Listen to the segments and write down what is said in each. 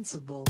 invincible.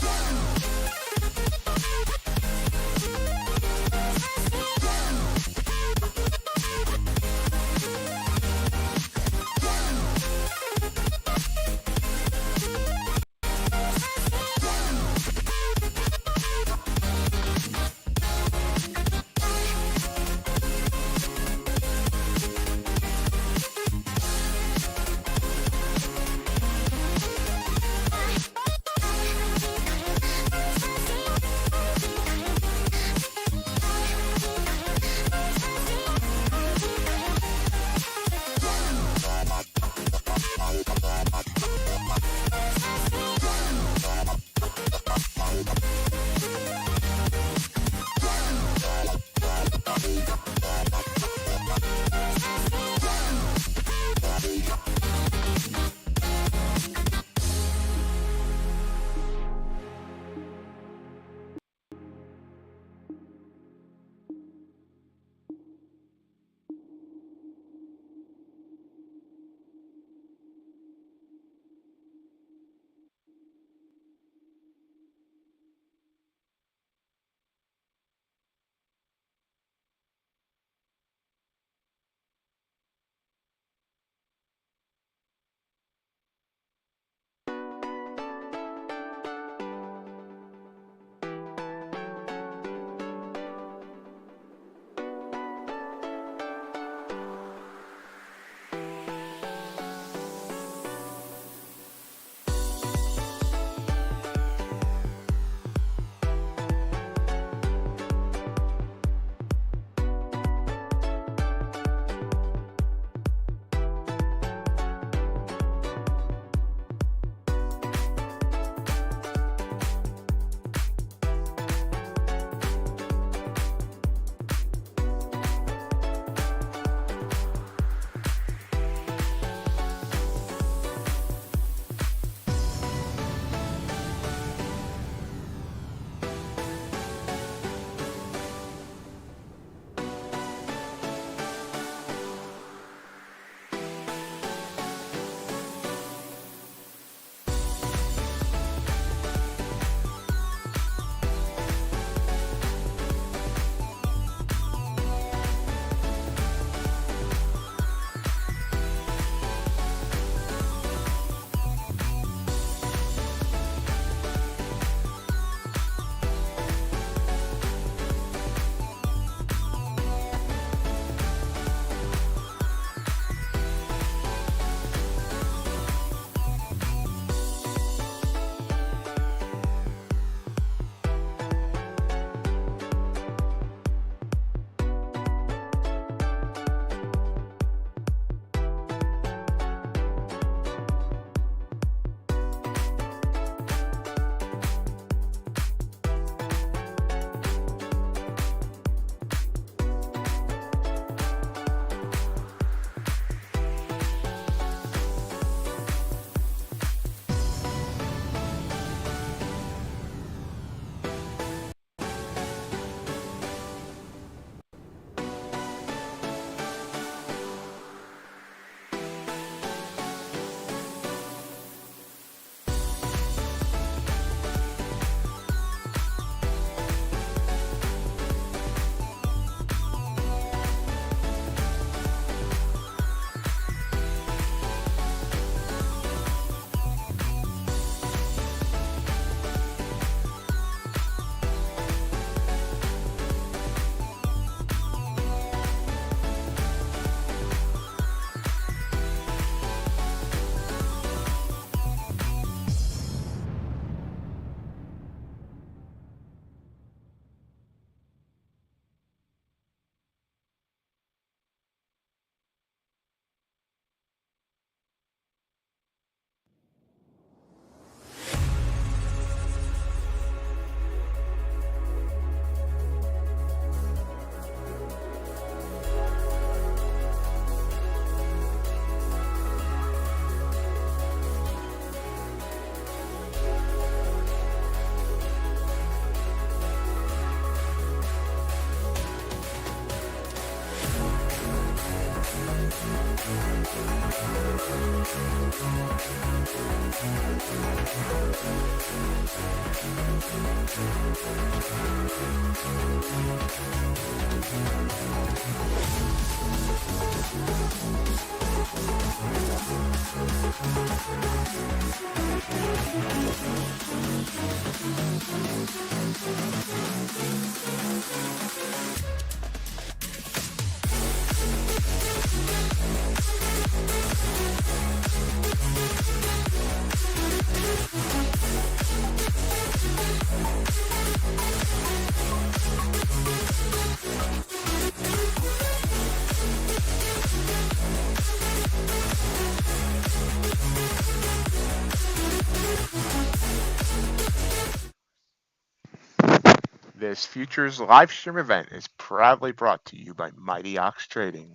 This futures live stream event is proudly brought to you by MightyOxTrading.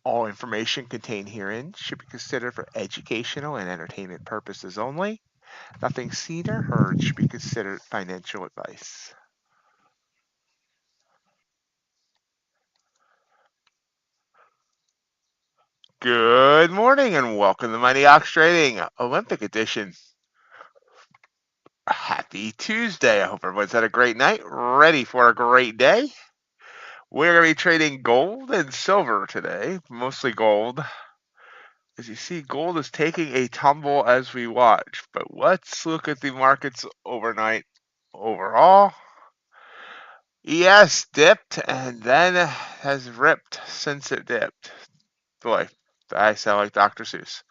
All information contained herein should be considered for educational and entertainment purposes only. Nothing seen or heard should be considered financial advice. Good morning and welcome to MightyOxTrading Olympic Edition. Happy Tuesday. I hope everyone's had a great night, ready for a great day. We're going to be trading gold and silver today, mostly gold. As you see, gold is taking a tumble as we watch, but let's look at the markets overnight. Overall, ES dipped and then has ripped since it dipped. Boy, I sound like Dr. Seuss.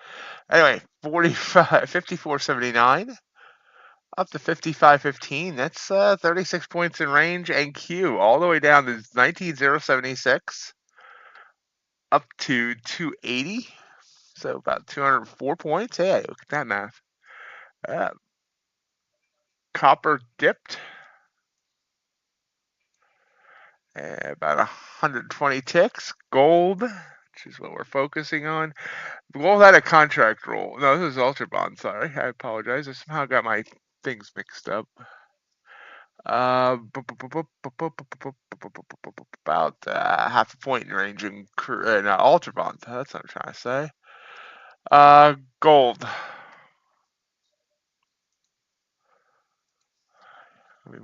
Anyway, 54.79 up to 55.15. That's 36 points in range, and Q all the way down to 19.076 up to 280. So about 204 points. Hey, look at that math. Copper dipped about 120 ticks. Gold, which is what we're focusing on. Gold had a contract roll. No, this is Ultra Bond. Sorry, I apologize. I somehow got my things mixed up. About half a point in range in Ultra Bond. That's what I'm trying to say. Gold. Let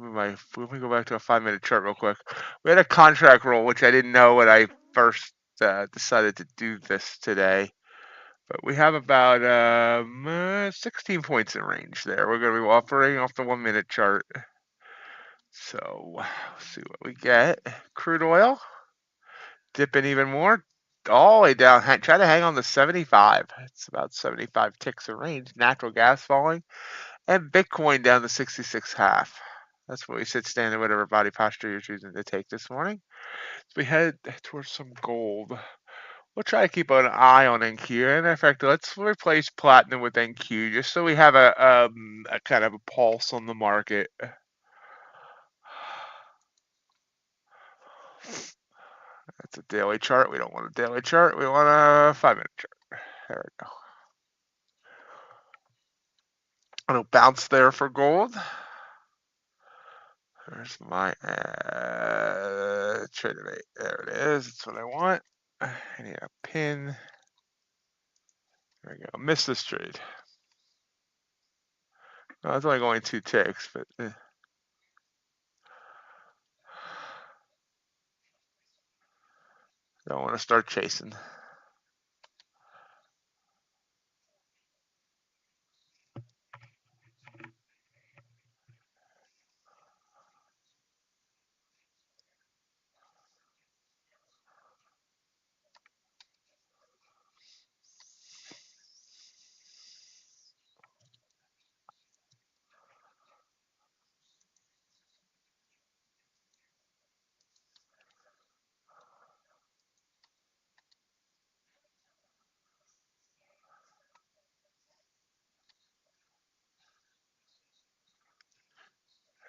me go back to a 5-minute chart real quick. We had a contract roll, which I didn't know when I first decided to do this today. But we have about 16 points in range there. We're going to be operating off the 1-minute chart. So let's see what we get. Crude oil dipping even more, all the way down. Try to hang on to 75. It's about 75 ticks of range. Natural gas falling, and Bitcoin down to 66.5. That's what we sit standing, whatever body posture you're choosing to take this morning. So we head towards some gold. We'll try to keep an eye on NQ. And in fact, let's replace platinum with NQ just so we have a kind of a pulse on the market. That's a daily chart. We don't want a daily chart. We want a 5-minute chart. There we go. It'll bounce there for gold. There's my TradeDay. There it is. That's what I want. I need a pin. There we go. Missed this trade. No, it's only going 2 ticks, but don't want to start chasing.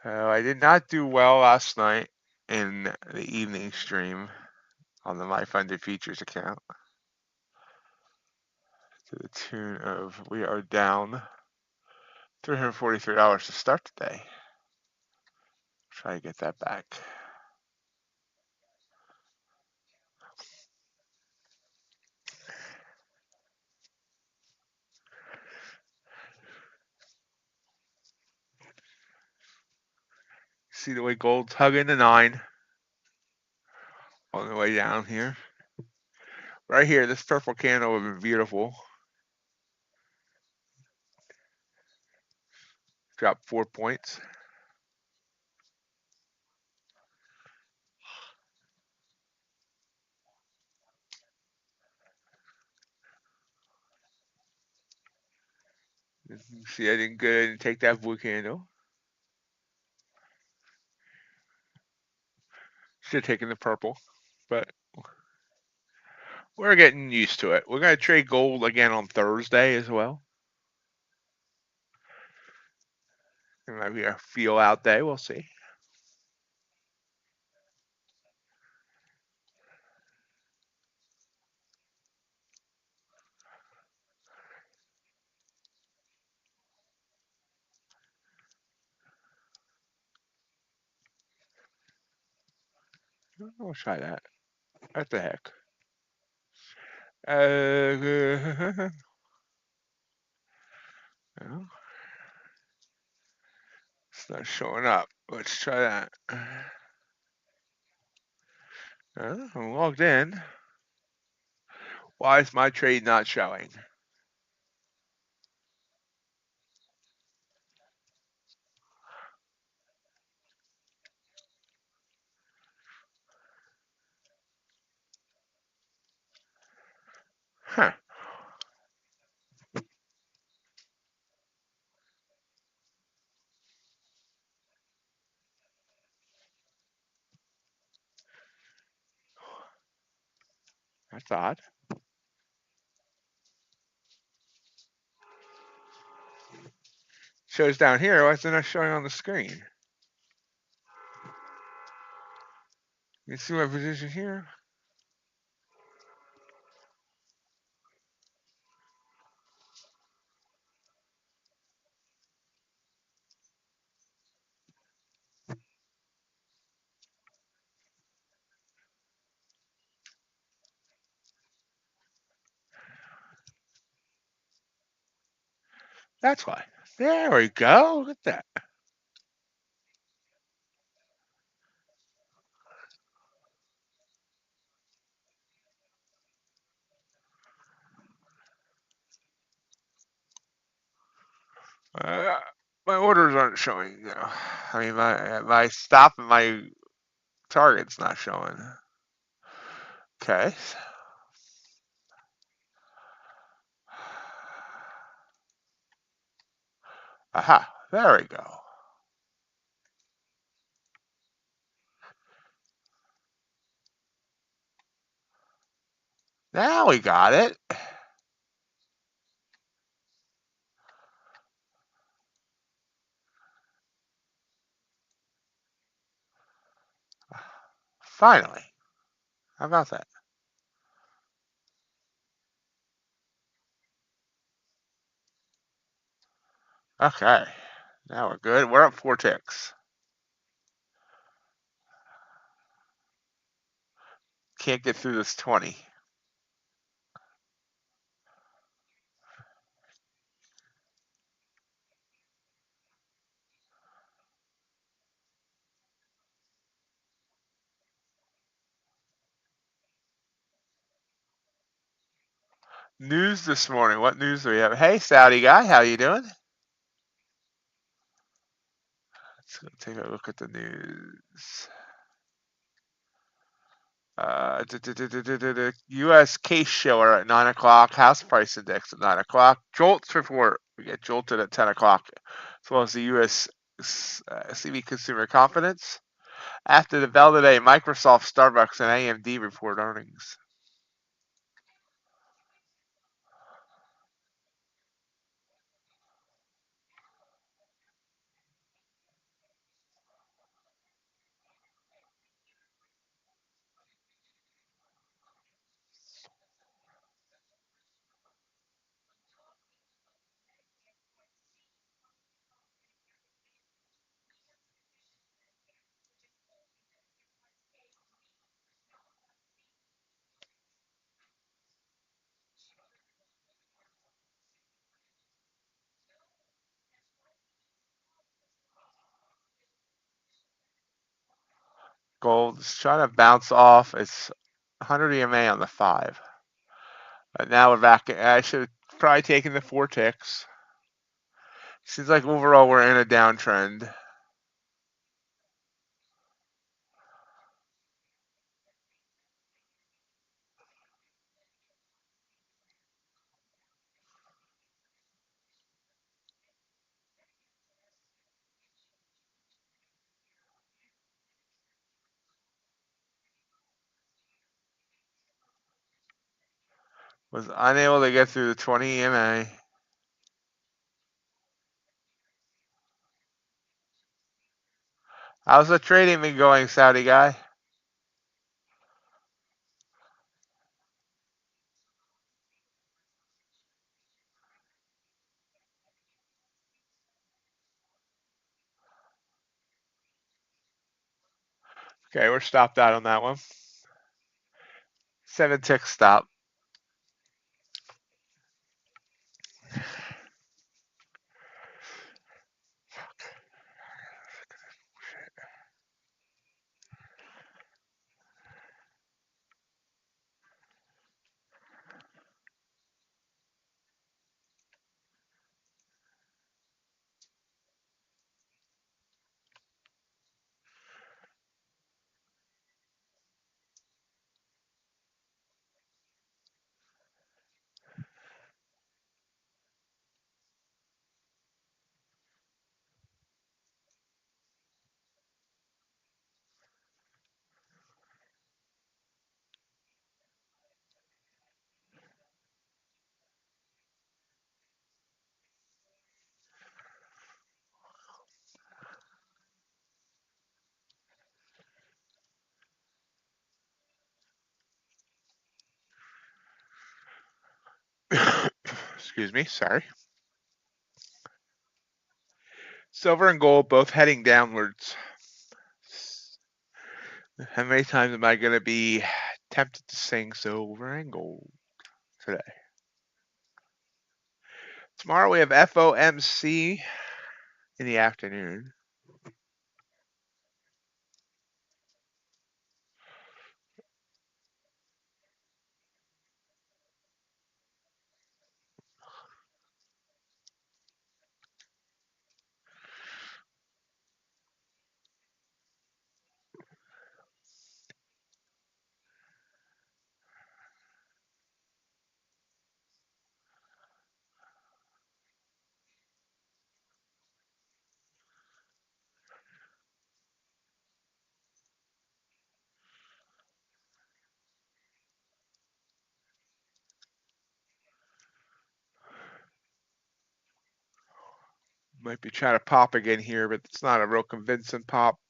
I did not do well last night in the evening stream on the MyFundedFutures account. To the tune of, we are down $343 to start today. Try to get that back. See the way gold's hugging the 9 on the way down here. Right here, this purple candle would be beautiful. Drop 4 points. See, I didn't go ahead and take that blue candle. Should have taken the purple, but we're getting used to it. We're going to trade gold again on Thursday as well. It might be a feel out day. We'll see. We'll try that. What the heck? Well, it's not showing up. Let's try that. I'm logged in. Why is my trade not showing? Huh. That's odd. Shows down here. Why is it not showing on the screen? You see my position here? That's why. There we go. Look at that. My orders aren't showing, you know. I mean, my stop and my target's not showing. Okay. Aha. There we go. Now we got it. Finally. How about that? Okay. Now we're good. We're up 4 ticks. Can't get through this 20. News this morning. What news do we have? Hey, Saudi guy. How you doing? Let's take a look at the news. U.S. case shower at 9 o'clock. House price index at 9 o'clock. Jolts report. We get jolted at 10 o'clock, as well as the U.S. CV consumer confidence. After the bell today, Microsoft, Starbucks, and AMD report earnings. Gold is trying to bounce off. It's 100 EMA on the 5. But now we're back. I should have probably taken the 4 ticks. Seems like overall we're in a downtrend. Was unable to get through the 20 EMA. How's the trading been going, Saudi guy? Okay, we're stopped out on that one. 7 tick stop. Excuse me, sorry. Silver and gold both heading downwards. How many times am I going to be tempted to sing silver and gold today? Tomorrow we have FOMC in the afternoon. Might be trying to pop again here, but it's not a real convincing pop.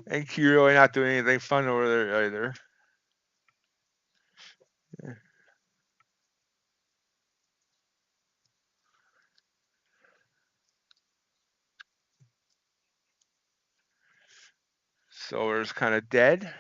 And Q really not doing anything fun over there either. Silver's kind of dead.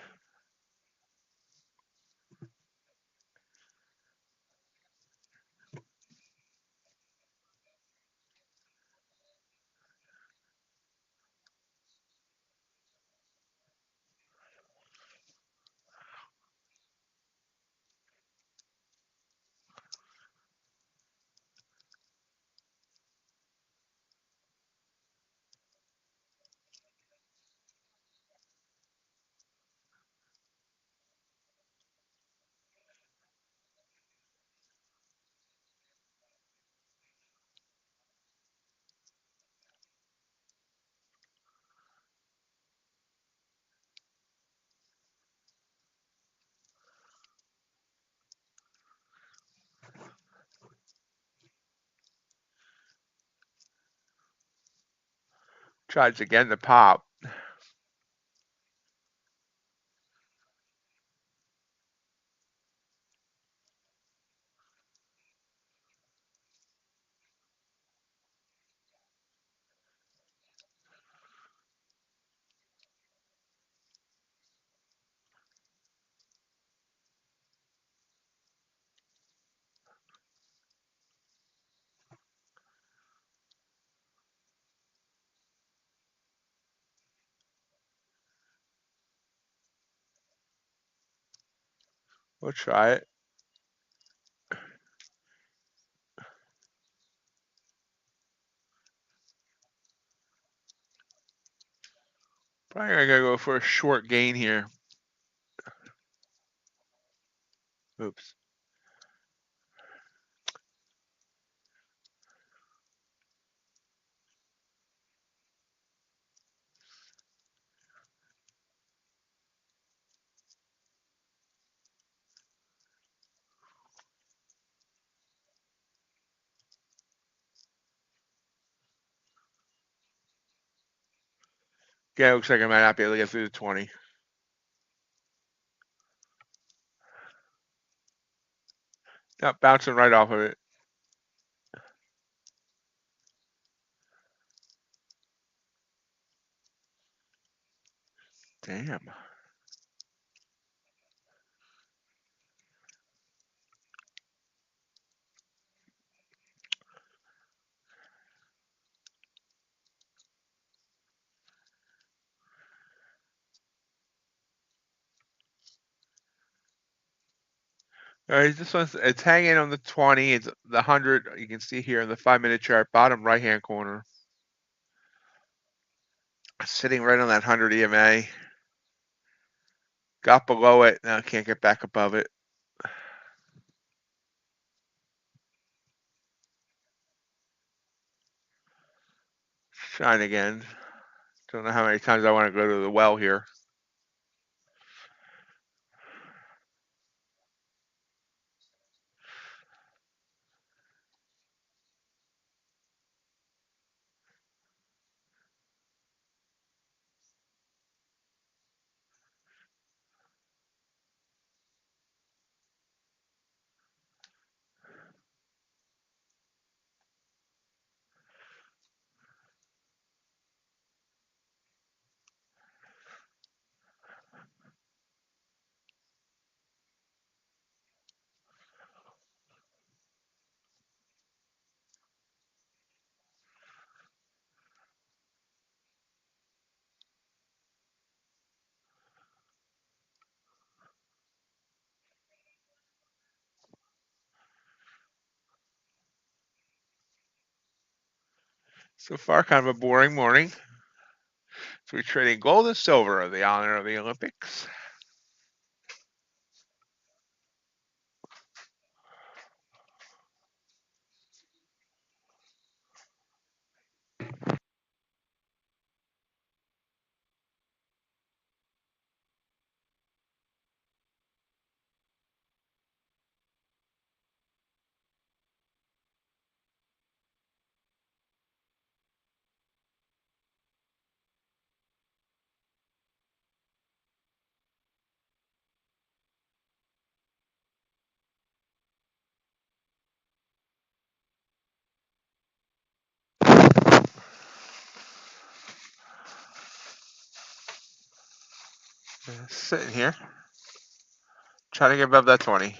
Tries again to pop. We'll try it. Probably gonna go for a short gain here. Oops. Yeah, looks like I might not be able to get through the 20. Yep, bouncing right off of it. Damn. All right, this one's it's hanging on the 20. It's the 100. You can see here in the 5-minute chart, bottom right-hand corner, sitting right on that 100 EMA. Got below it. Now can't get back above it. Shine again. Don't know how many times I want to go to the well here. So far, kind of a boring morning. So we're trading gold and silver in the honor of the Olympics. Sitting here, trying to get above that 20.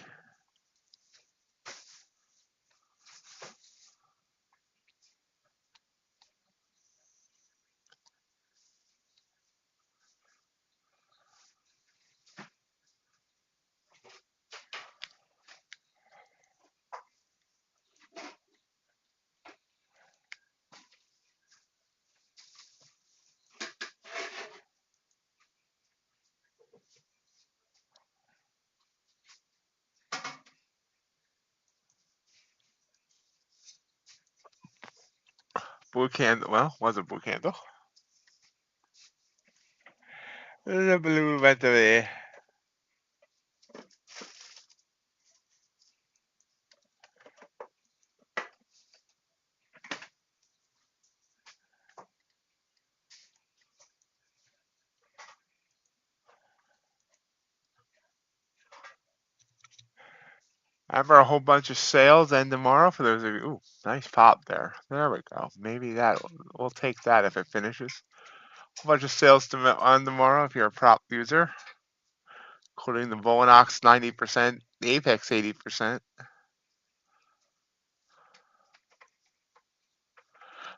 Blue candle. Well, was a blue candle. There's a blue vent over there. I remember a whole bunch of sales and tomorrow for those of you. Ooh, nice pop there. There we go. Maybe that we'll take that if it finishes. A whole bunch of sales on tomorrow if you're a prop user, including the Bulenox 90%, the Apex 80%.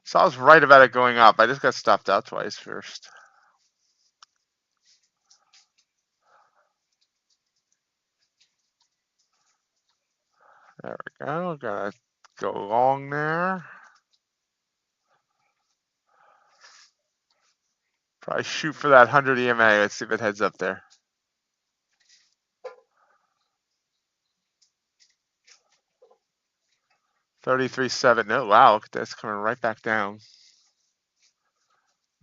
So I was right about it going up. I just got stopped out twice first. There we go. Gotta go long there. Probably shoot for that 100 EMA. Let's see if it heads up there. 33.7. No, wow, look at this coming right back down.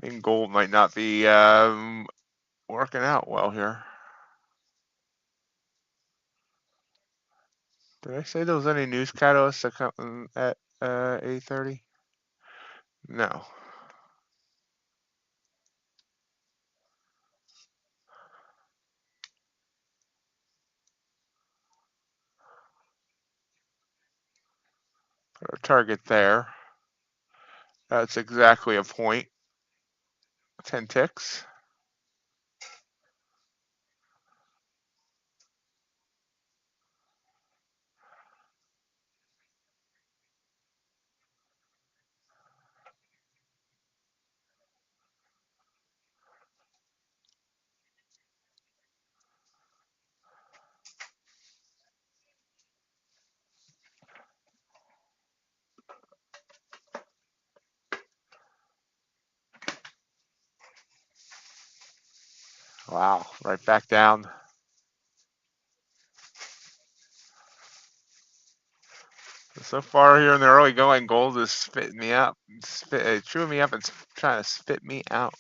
I think gold might not be working out well here. Did I say there was any news catalysts that come at 8:30? No. Put a target there. That's exactly a point. 10 ticks. Wow, right back down. So far here in the early going, gold is spitting me up. Chewing me up and trying to spit me out.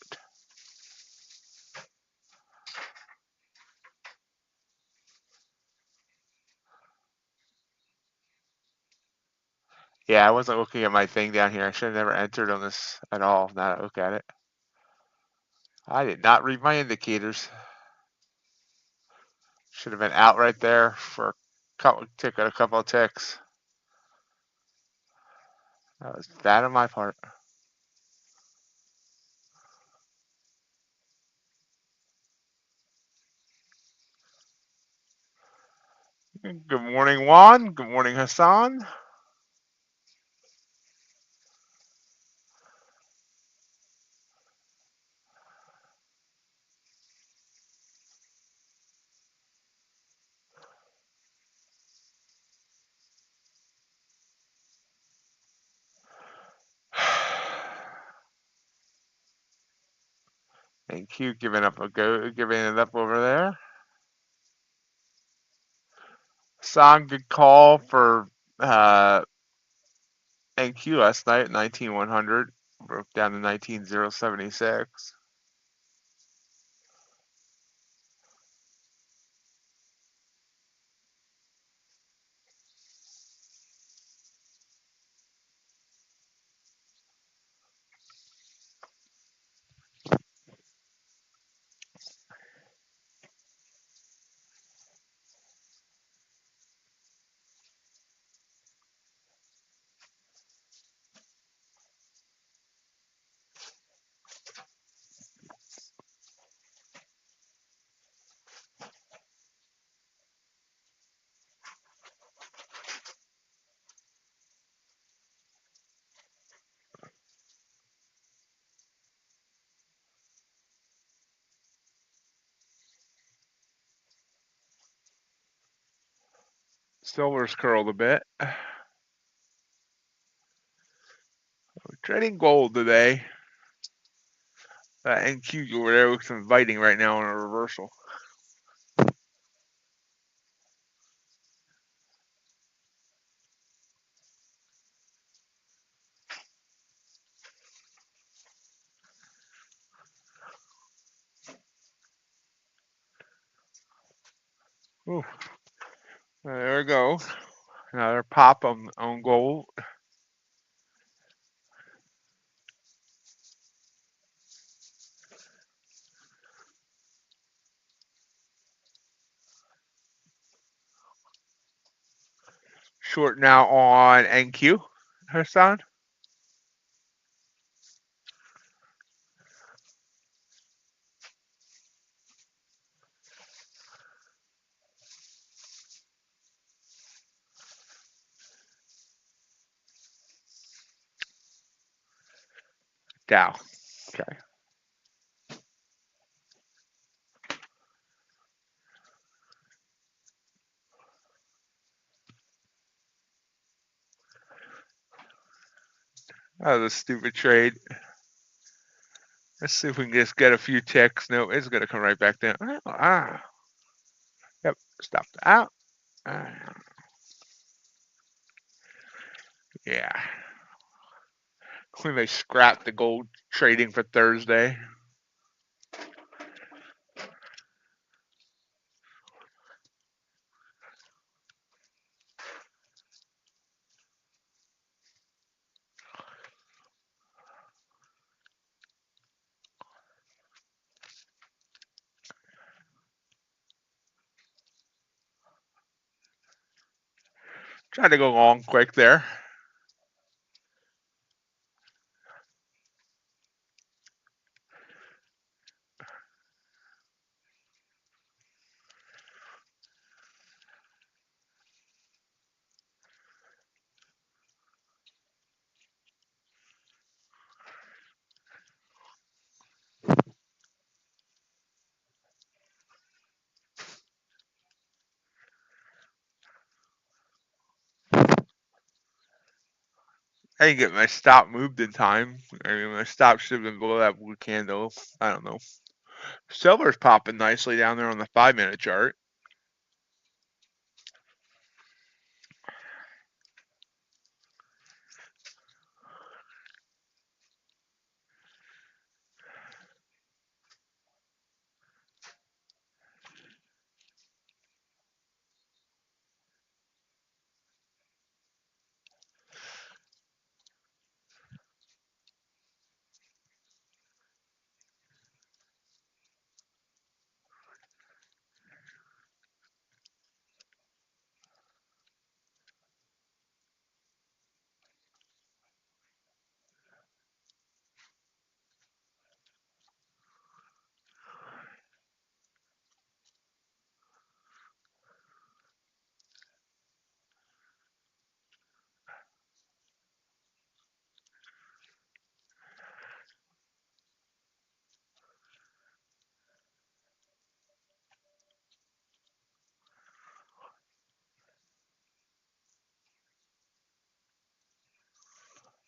Yeah, I wasn't looking at my thing down here. I should have never entered on this at all. Now that I look at it. I did not read my indicators. Should have been out right there for a couple of ticks. That was bad on my part. Good morning, Juan. Good morning, Hassan. Thank you. Giving it up over there. Hassan, good call for NQ last night at 19,100. Broke down to 19,076. Silver's curled a bit. We're trading gold today. That NQ over there looks inviting right now in a reversal. Ooh. There we go. Another pop on gold. Short now on NQ, Hassan. Dow. Okay. That was a stupid trade. Let's see if we can just get a few ticks. No, it's going to come right back down. Yep, stop out. Yeah. We may scrap the gold trading for Thursday. Trying to go long quick there. I didn't get my stop moved in time. I mean, my stop should have been below that blue candle. I don't know. Silver's popping nicely down there on the 5-minute chart.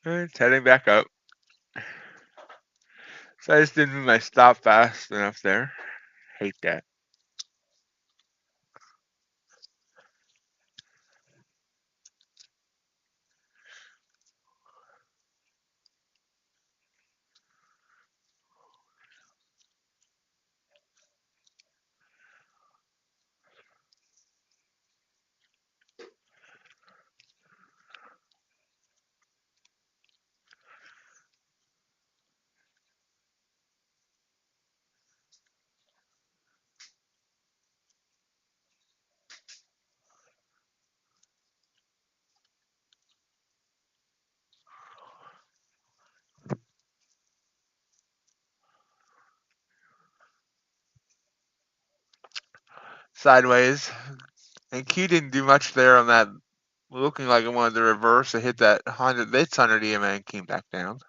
It's heading back up. So I just didn't move my stop fast enough there. Hate that. Sideways. And Q didn't do much there on that, looking like it wanted to reverse. It hit that 100 bits under EMA and came back down.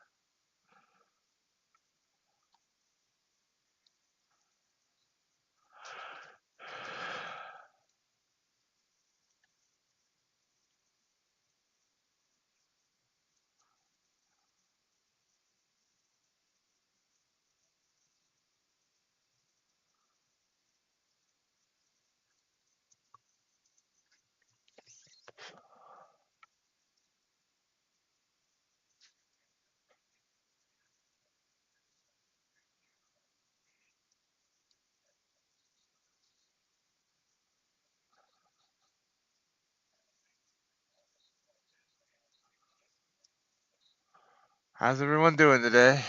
How's everyone doing today?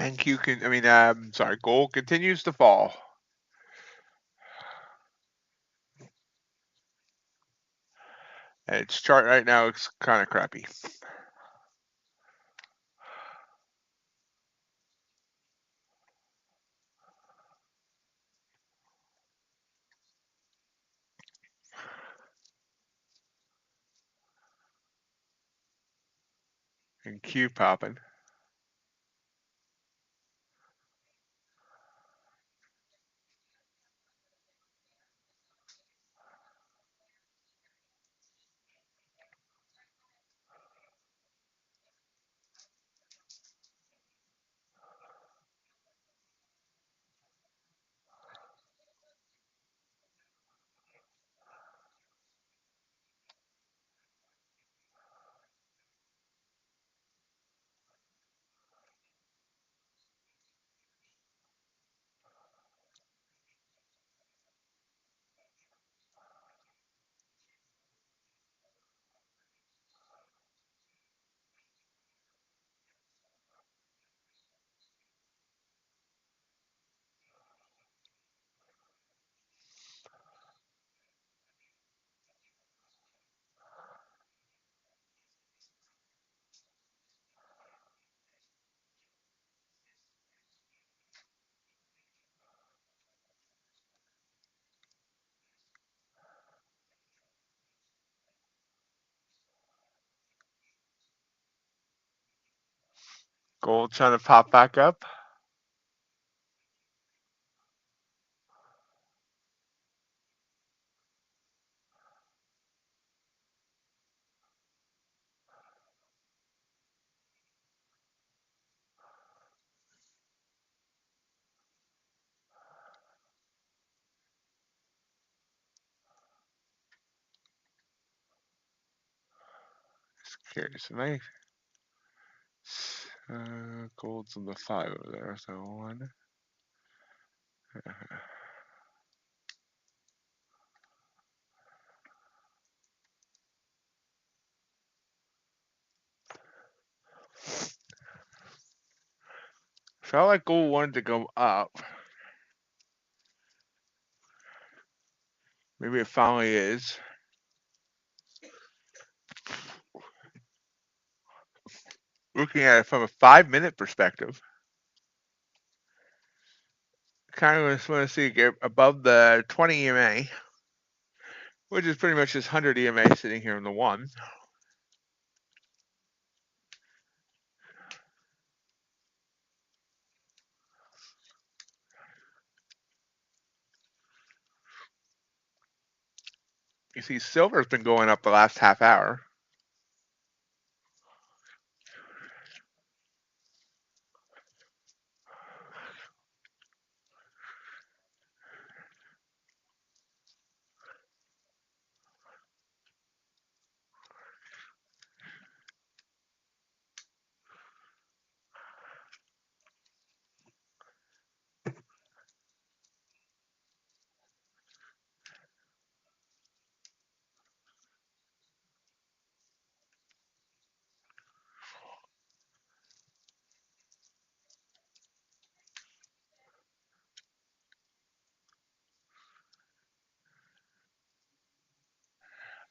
And gold continues to fall. And its chart right now is kind of crappy. And Q popping. Gold trying to pop back up. Just curious. Gold's on the 5 over there, so 1. Felt like gold wanted to go up. Maybe it finally is. Looking at it from a 5-minute perspective, kind of just want to see it get above the 20 EMA, which is pretty much just 100 EMA sitting here in the 1. You see, silver's been going up the last half hour.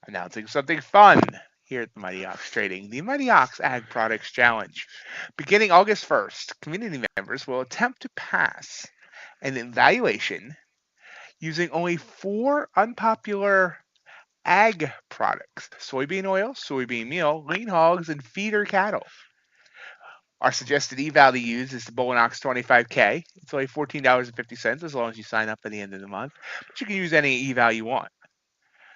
Announcing something fun here at the MightyOxTrading, the MightyOx Ag Products Challenge. Beginning August 1st, community members will attempt to pass an evaluation using only 4 unpopular ag products: soybean oil, soybean meal, lean hogs, and feeder cattle. Our suggested eval to use is the Bulenox 25K. It's only $14.50 as long as you sign up at the end of the month. But you can use any eval you want.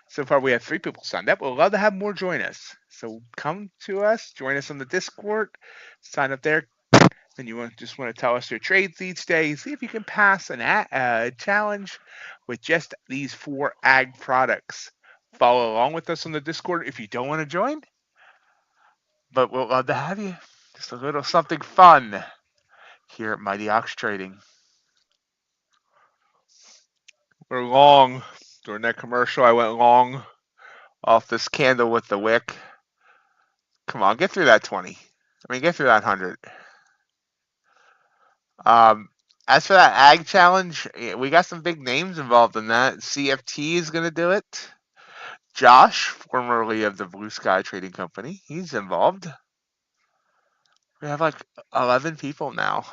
So far, we have 3 people signed up. We'd love to have more join us. So come to us, join us on the Discord, sign up there. And you just want to tell us your trades each day. See if you can pass a challenge with just these 4 ag products. Follow along with us on the Discord if you don't want to join. But we'll love to have you. Just a little something fun here at MightyOxTrading. We're long. During that commercial, I went long off this candle with the wick. Come on, get through that 20. Get through that 100. Um, as for that ag challenge, we got some big names involved in that. CFT is going to do it. Josh, formerly of the Blue Sky Trading Company, he's involved. We have like 11 people now.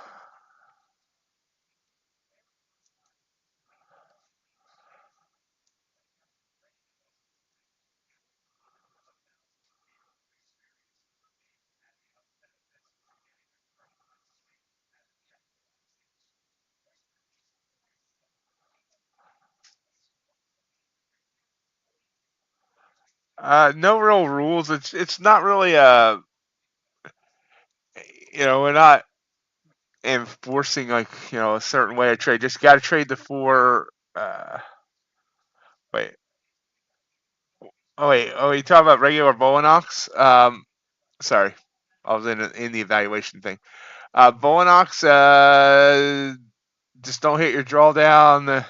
No real rules. It's not really we're not enforcing like a certain way of trade. Just got to trade the four. Wait. Oh, you talking about regular Bulenox? Sorry, I was in the evaluation thing. Bulenox, just don't hit your drawdown.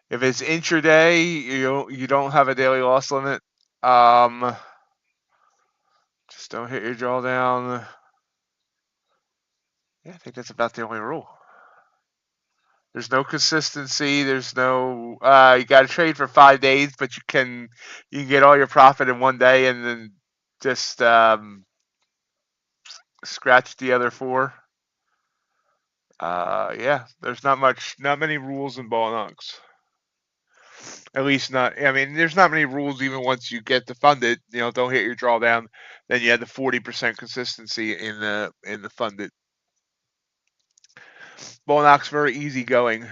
If it's intraday, you don't have a daily loss limit. Just don't hit your drawdown. Yeah, I think that's about the only rule. There's no consistency. There's no. You got to trade for 5 days, but you can get all your profit in one day and then just scratch the other four. Yeah, there's not many rules in Bulenox. At least not. I mean, there's not many rules even once you get to funded. Don't hit your drawdown. Then you have the 40% consistency in the funded. Bulenox very easy going.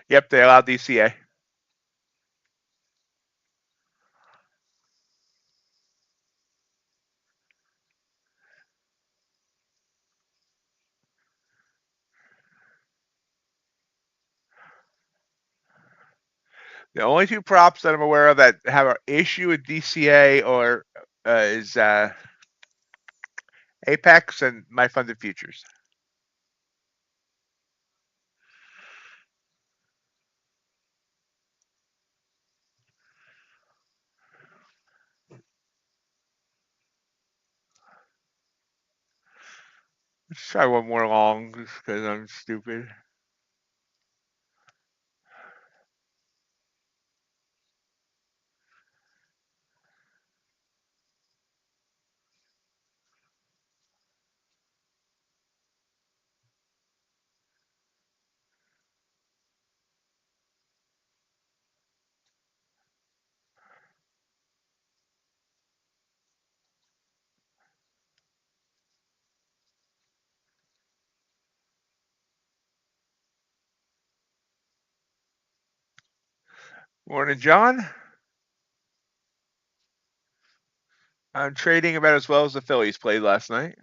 Yep, they allow DCA. The only two props that I'm aware of that have an issue with DCA is Apex and MyFundedFutures. Let's try one more long just because I'm stupid. Morning, John. I'm trading about as well as the Phillies played last night,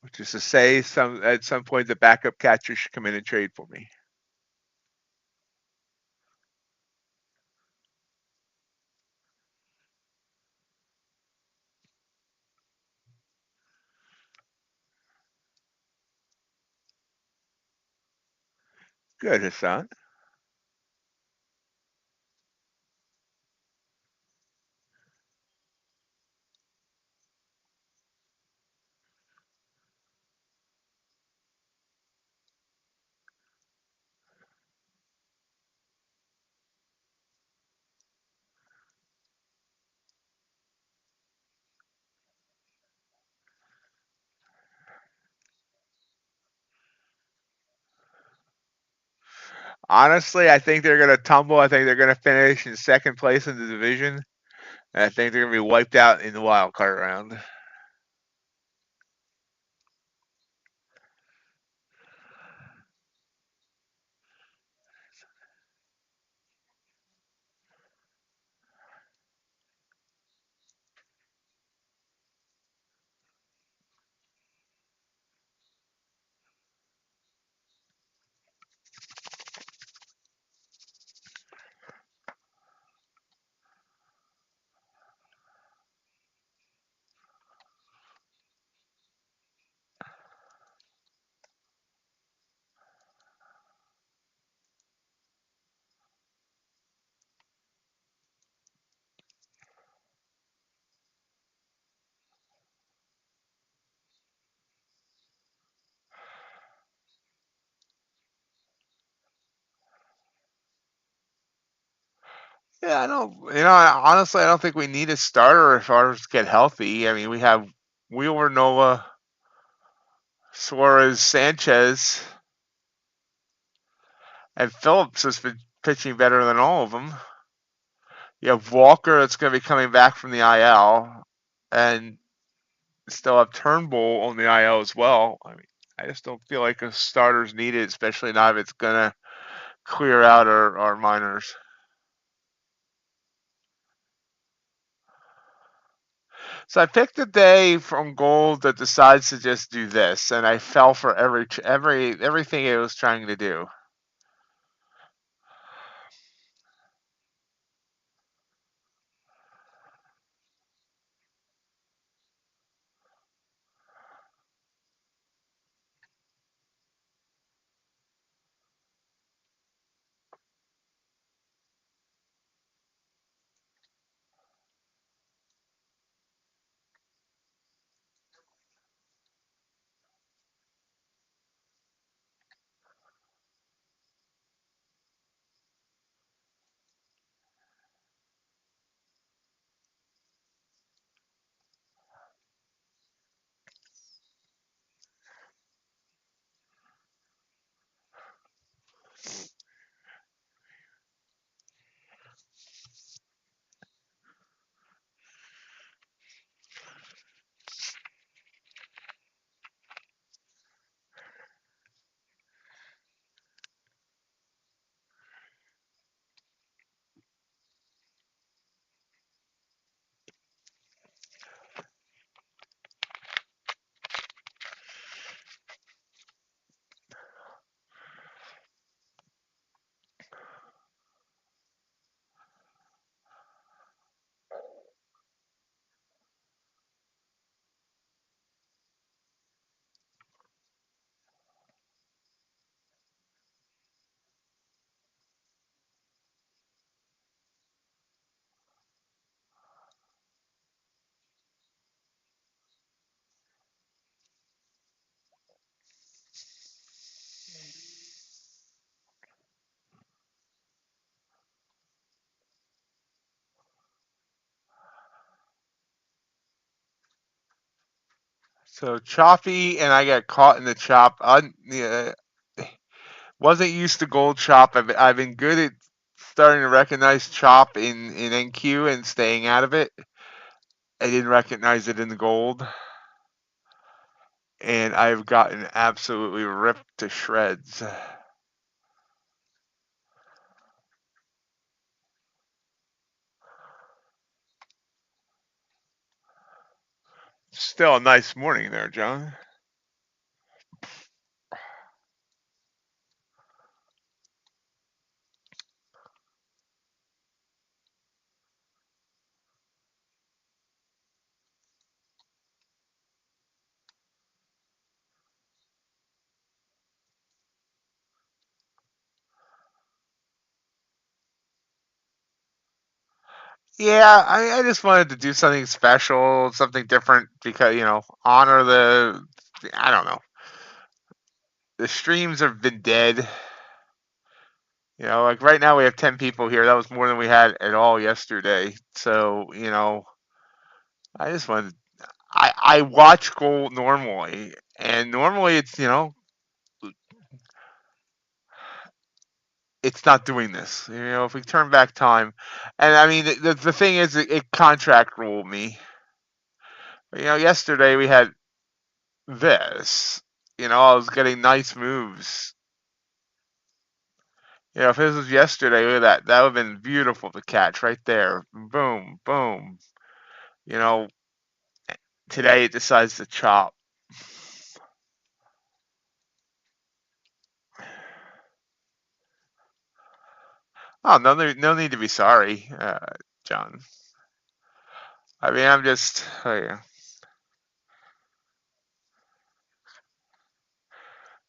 which is to say, at some point the backup catcher should come in and trade for me. Good, Hassan. Honestly, I think they're going to tumble. I think they're going to finish in second place in the division. And I think they're going to be wiped out in the wild card round. Yeah, I don't. Honestly, I don't think we need a starter if ours get healthy. I mean, we have Wheeler, Nola, Suarez, Sanchez, and Phillips has been pitching better than all of them. You have Walker that's going to be coming back from the IL, and still have Turnbull on the IL as well. I mean, I just don't feel like a starter's needed, especially now if it's going to clear out our minors. So I picked a day from gold that decides to just do this, and I fell for everything it was trying to do. So choppy, and I got caught in the chop. Wasn't used to gold chop. I've been good at starting to recognize chop in NQ and staying out of it. I didn't recognize it in the gold, and I've gotten absolutely ripped to shreds. Still a nice morning there, John. Yeah, I just wanted to do something special, something different because, honor I don't know. The streams have been dead. Like right now we have 10 people here. That was more than we had at all yesterday. So, I just wanted, I watch gold normally, and normally it's not doing this. If we turn back time, and I mean, the thing is, it contract ruled me. Yesterday we had this. I was getting nice moves. If this was yesterday, look at that. That would have been beautiful to catch right there. Boom, boom. You know, Today it decides to chop. Oh, no need to be sorry, John. I mean, I'm just, oh yeah.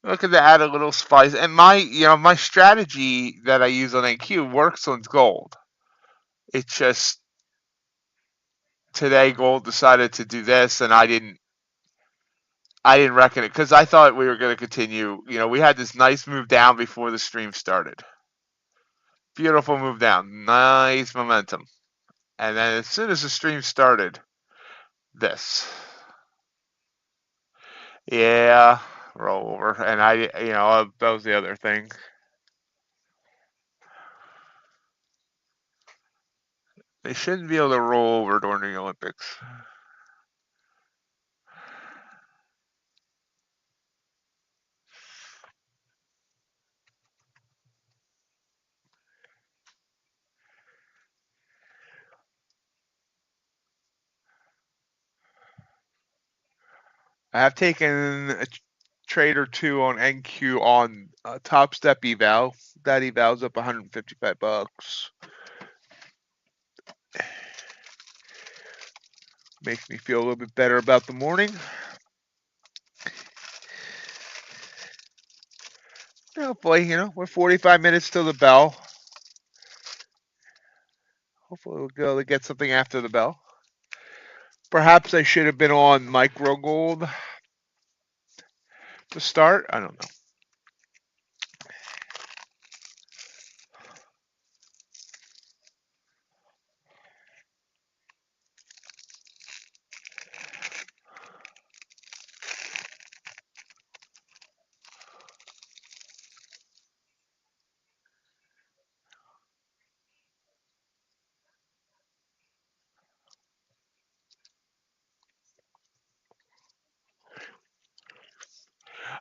Looking to add a little spice, and my strategy that I use on NQ works on gold. It's just today gold decided to do this, and I didn't reckon it because I thought we were going to continue. We had this nice move down before the stream started. Beautiful move down. Nice momentum. And then as soon as the stream started, this. Yeah, roll over. And that was the other thing. They shouldn't be able to roll over during the Olympics. I have taken a trade or two on NQ on Topstep Eval. That Eval's up 155 bucks. Makes me feel a little bit better about the morning. Hopefully, we're 45 minutes till the bell. Hopefully we'll be able to get something after the bell. Perhaps I should have been on micro gold to start. I don't know.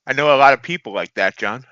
I know a lot of people like that, John.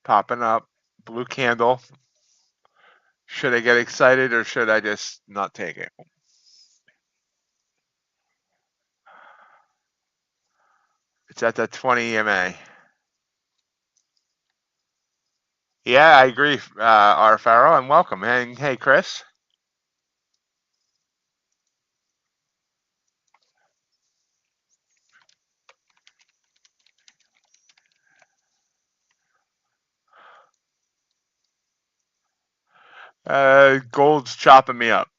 Popping up. Blue candle. Should I get excited or should I just not take it? It's at the 20 EMA. Yeah, I agree, R. Farrow, and welcome. And hey, Chris. Gold's chopping me up.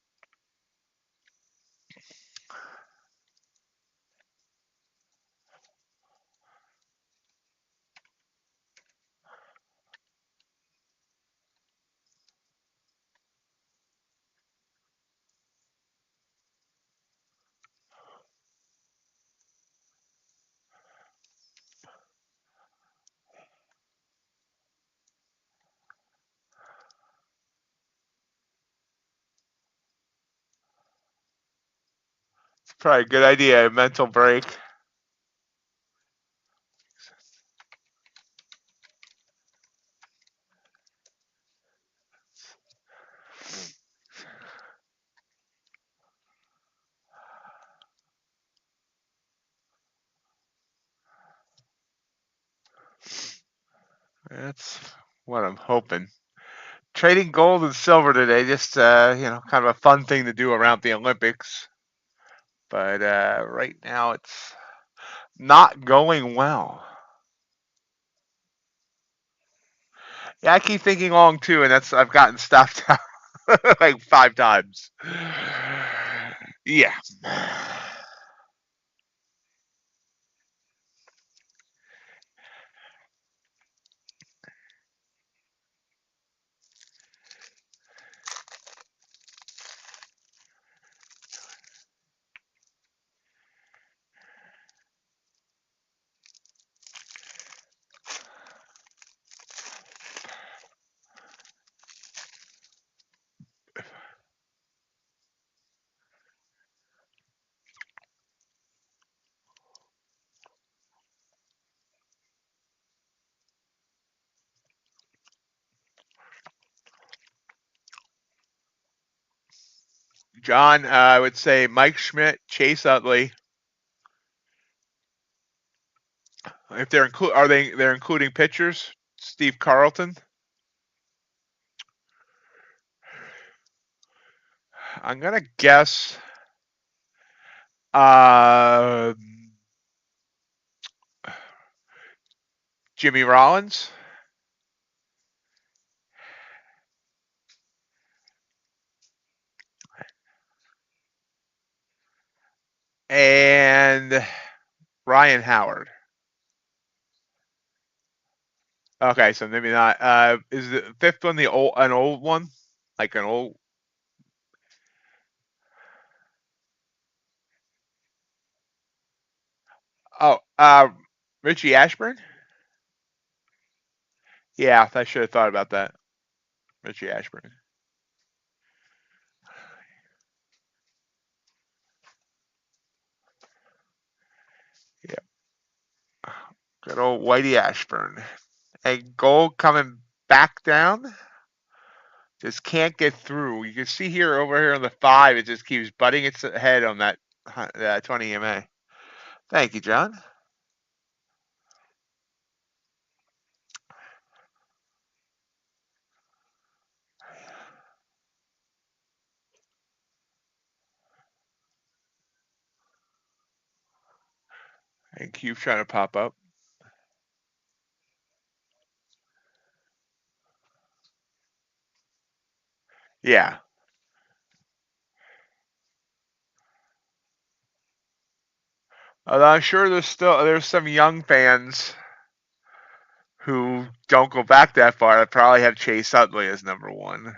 It's probably a good idea. A mental break. That's what I'm hoping. trading gold and silver today. Just kind of a fun thing to do around the Olympics. But right now it's not going well. Yeah, I keep thinking long too, and I've gotten stopped out like 5 times. Yeah. John, I would say Mike Schmidt, Chase Utley. If they're including pitchers? Steve Carlton. I'm gonna guess uh, Jimmy Rollins. And Ryan Howard. Okay, so maybe not. Is the fifth one an old one? Like an old? Oh, Richie Ashburn. Yeah, I should have thought about that. Richie Ashburn. Yeah, good old Whitey Ashburn. And gold coming back down. Just can't get through. You can see here over here on the 5, it just keeps butting its head on that 20 EMA. Thank you, John. And Cube trying to pop up. Yeah. Although I'm sure there's some young fans who don't go back that far. I probably have Chase Utley as number 1.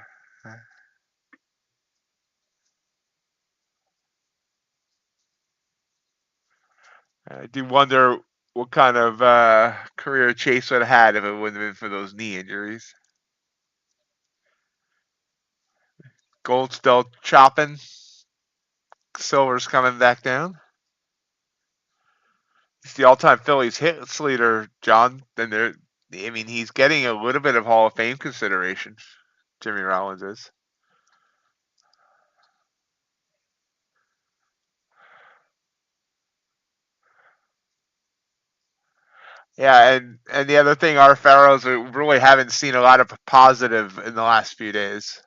I do wonder what kind of career Chase would have had if it wouldn't have been for those knee injuries. Gold still chopping. Silver's coming back down. He's the all-time Phillies hits leader, John. He's getting a little bit of Hall of Fame consideration. Jimmy Rollins is. Yeah, and the other thing, our Pharaohs really haven't seen a lot of positive in the last few days.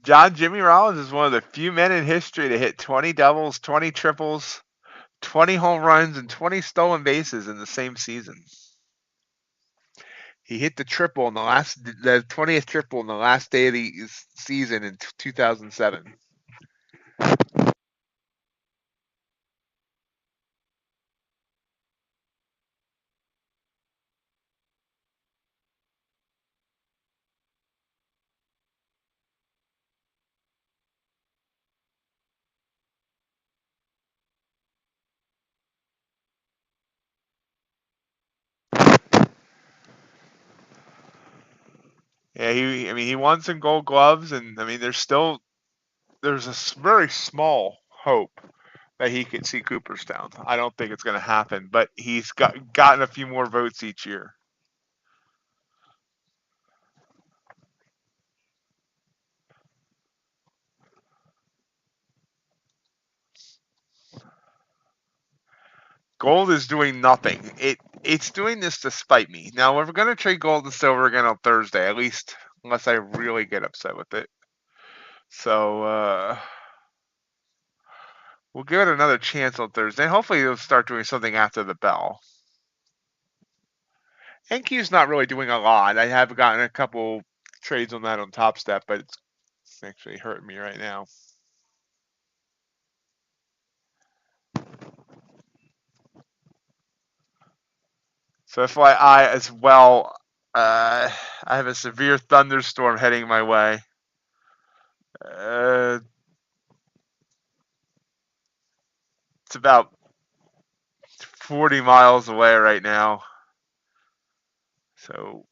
John, Jimmy Rollins is one of the few men in history to hit 20 doubles, 20 triples, 20 home runs, and 20 stolen bases in the same season. He hit the 20th triple in the last day of the season in 2007. Yeah, he won some Gold Gloves, and I mean, there's a very small hope that he could see Cooperstown. I don't think it's going to happen, but he's gotten a few more votes each year. Gold is doing nothing. It's doing this to spite me. Now we're going to trade gold and silver again on Thursday, at least unless I really get upset with it. So we'll give it another chance on Thursday. Hopefully it'll start doing something after the bell. NQ's not really doing a lot. I have gotten a couple trades on that on Topstep, but it's actually hurting me right now. So FYI as well, I have a severe thunderstorm heading my way. It's about 40 miles away right now. So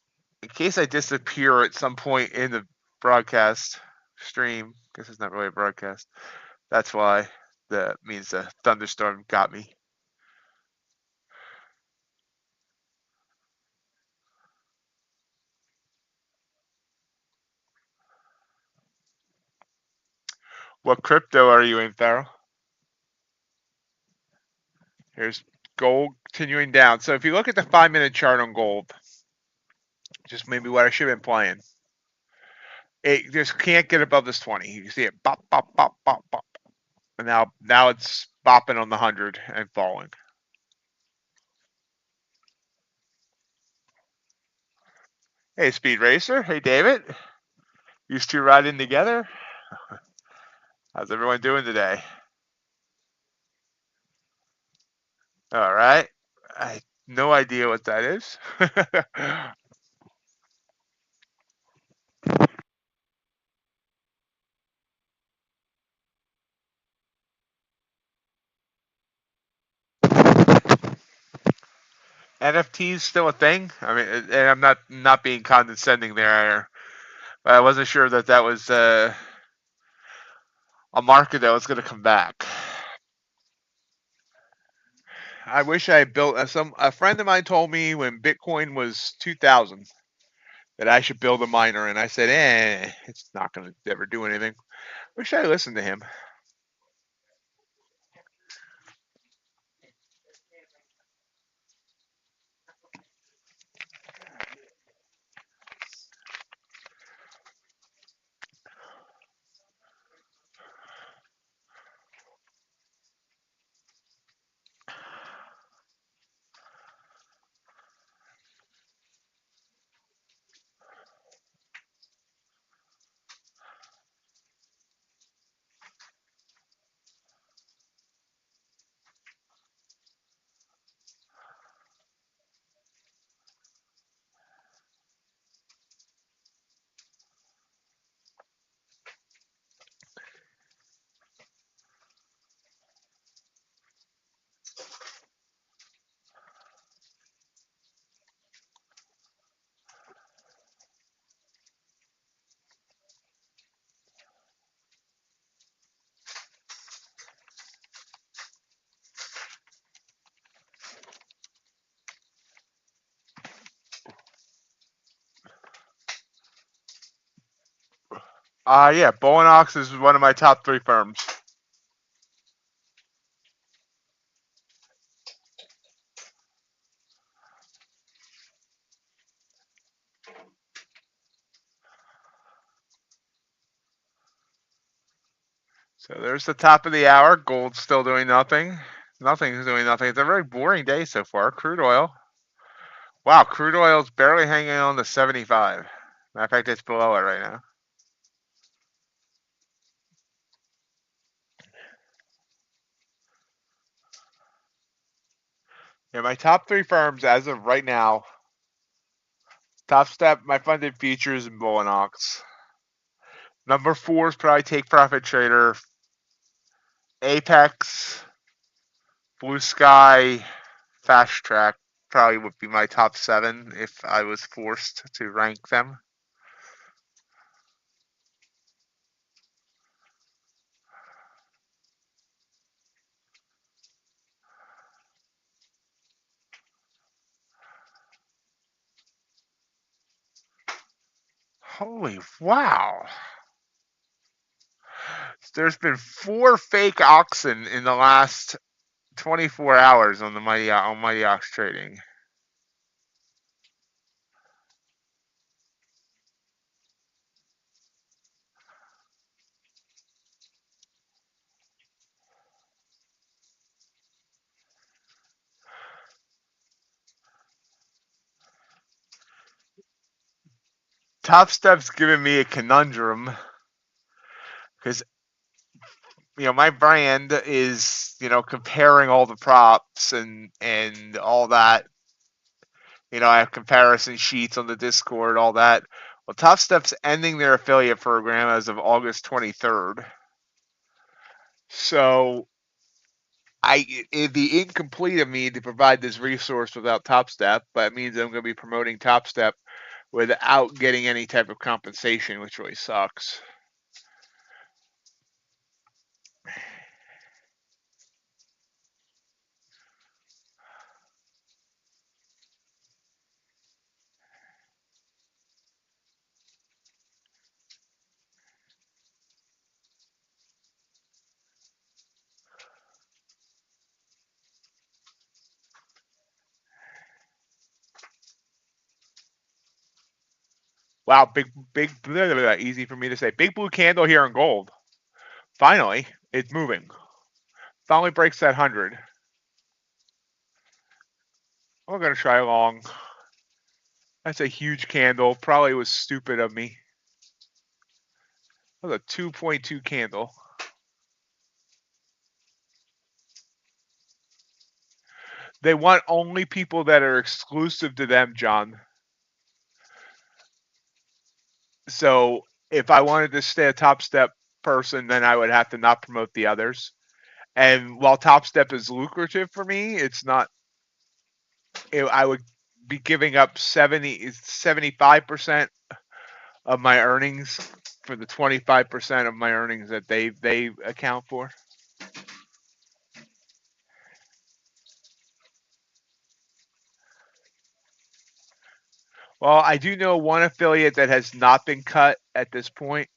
in case I disappear at some point in the broadcast stream, because it's not really a broadcast, that's why. That means the thunderstorm got me. What crypto are you in, Farrell? Here's gold continuing down. So if you look at the 5-minute chart on gold, just maybe what I should have been playing, it just can't get above this 20. You see it bop, bop, bop, bop, bop. And now it's bopping on the 100 and falling. Hey, Speed Racer. Hey, David. These two riding together. How's everyone doing today? All right. I have no idea what that is. NFTs still a thing? I mean, and I'm not being condescending there. But I wasn't sure that was a market that was going to come back. I wish I had built a friend of mine told me when Bitcoin was 2,000 that I should build a miner, and I said, it's not going to ever do anything. Wish I listened to him. Yeah, Bulenox is one of my top 3 firms. So there's the top of the hour. Gold's still doing nothing. Nothing's doing nothing. It's a very boring day so far. Crude oil. Wow, crude oil's barely hanging on to 75. Matter of fact, it's below it right now. Yeah, my top 3 firms as of right now: Topstep, MyFundedFutures, and Bulenox. Number 4 is probably Take Profit Trader, Apex, Blusky, Fast Track. Probably would be my top 7 if I was forced to rank them. Holy wow. There's been 4 fake oxen in the last 24 hours on the MightyOxTrading. Topstep's giving me a conundrum because my brand is comparing all the props and all that. I have comparison sheets on the Discord, all that. Well, Topstep's ending their affiliate program as of August 23rd. So it'd be incomplete of me to provide this resource without Topstep, but it means I'm going to be promoting Topstep without getting any type of compensation, which really sucks. Wow, big, blah, blah, blah, easy for me to say. Big blue candle here in gold. Finally, it's moving. Finally breaks that 100. I'm going to try long. That's a huge candle. Probably was stupid of me. That was a 2.2 candle. They want only people that are exclusive to them, John. So if I wanted to stay a Topstep person, then I would have to not promote the others. And while Topstep is lucrative for me, it's not. I would be giving up 75% of my earnings for the 25% of my earnings that they account for. Well, I do know one affiliate that has not been cut at this point,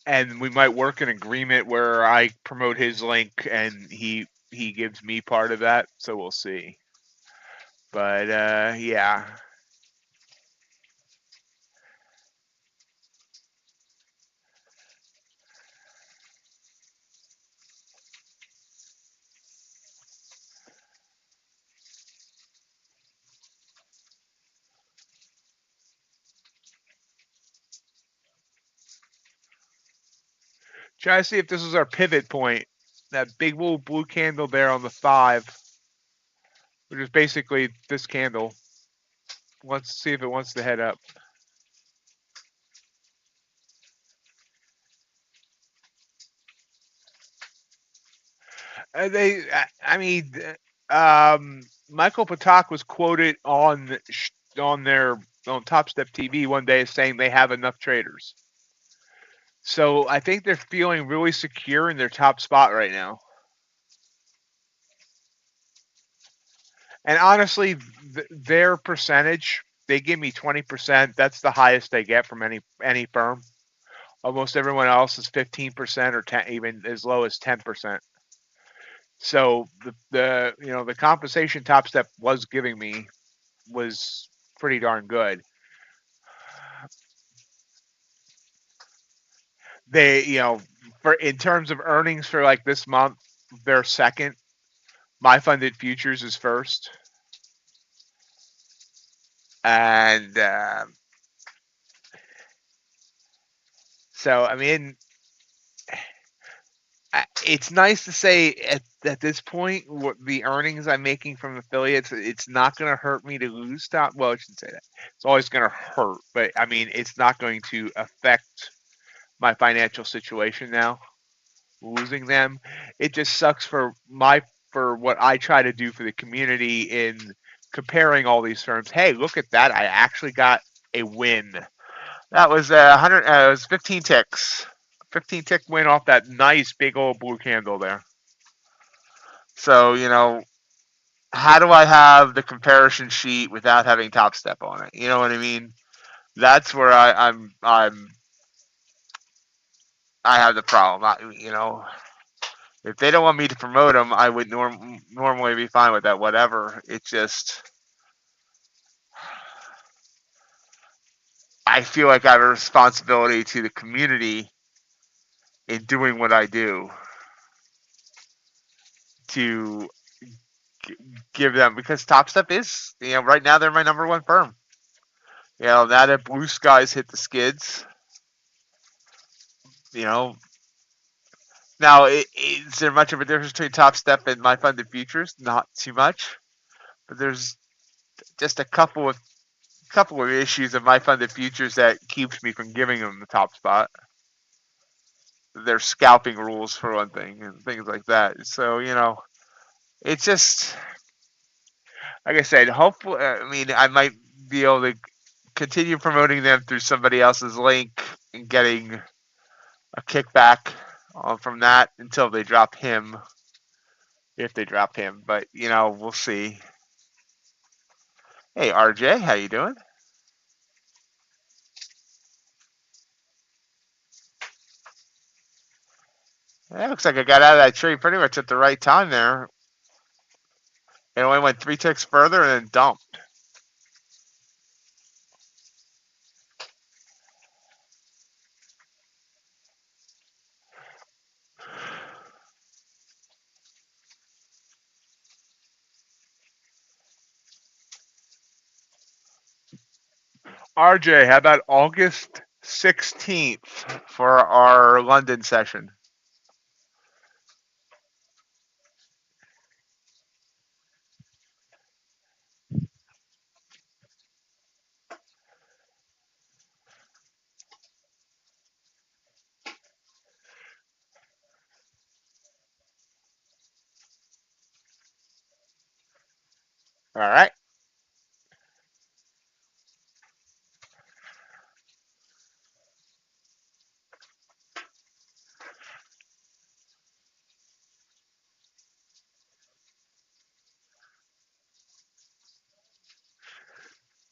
and we might work an agreement where I promote his link and he gives me part of that. So we'll see. But yeah. Try to see if this is our pivot point. That big blue candle there on the 5, which is basically this candle. Let's see if it wants to head up. Michael Patak was quoted on Topstep TV one day as saying they have enough traders. So I think they're feeling really secure in their top spot right now. And honestly, their percentage, they give me 20%. That's the highest they get from any firm. Almost everyone else is 15% or 10, even as low as 10%. So the compensation Topstep was giving me was pretty darn good. They, for in terms of earnings for like this month, they're second. MyFundedFutures is first, and so I mean, it's nice to say at this point what the earnings I'm making from affiliates, it's not going to hurt me to lose stock. Well, I shouldn't say that. It's always going to hurt, but I mean, it's not going to affect my financial situation now. Losing them, it just sucks for what I try to do for the community in comparing all these firms. Hey, look at that! I actually got a win. That was 100. It was 15 ticks. 15 tick win off that nice big old blue candle there. So how do I have the comparison sheet without having Topstep on it? You know what I mean? That's where I have the problem. If they don't want me to promote them, I would normally be fine with that. Whatever. It's just I feel like I have a responsibility to the community in doing what I do to give them, because Topstep is, right now they're my number one firm. Now that Blue Skies hit the skids, you know, now is there much of a difference between Topstep and MyFundedFutures? Not too much, but there's just a couple of issues of MyFundedFutures that keeps me from giving them the top spot. Their scalping rules, for one thing, and things like that. So it's just like I said. Hopefully, I might be able to continue promoting them through somebody else's link and getting a kickback from that until they drop him, if they drop him. But we'll see. Hey, RJ, how you doing? Yeah, looks like I got out of that trade pretty much at the right time there. It only went 3 ticks further and then dumped. RJ, how about August 16th for our London session? All right.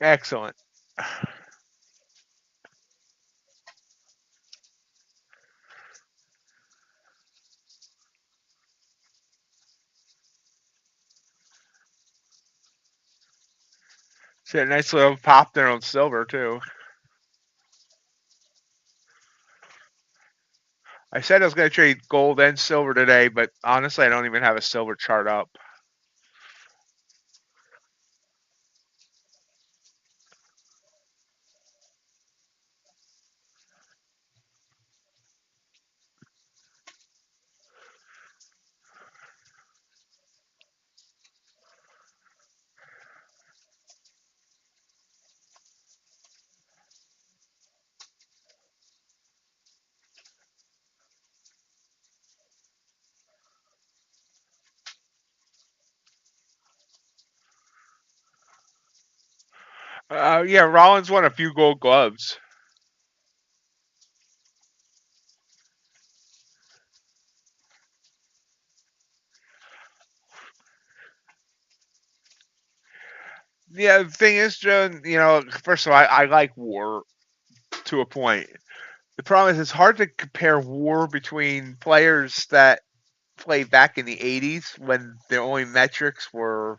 Excellent. See a nice little pop there on silver too. I said I was going to trade gold and silver today, but honestly, I don't even have a silver chart up. Yeah, Rollins won a few gold gloves. Yeah, the thing is, Joe, first of all, I like war to a point. The problem is it's hard to compare war between players that played back in the 80s when the only metrics were,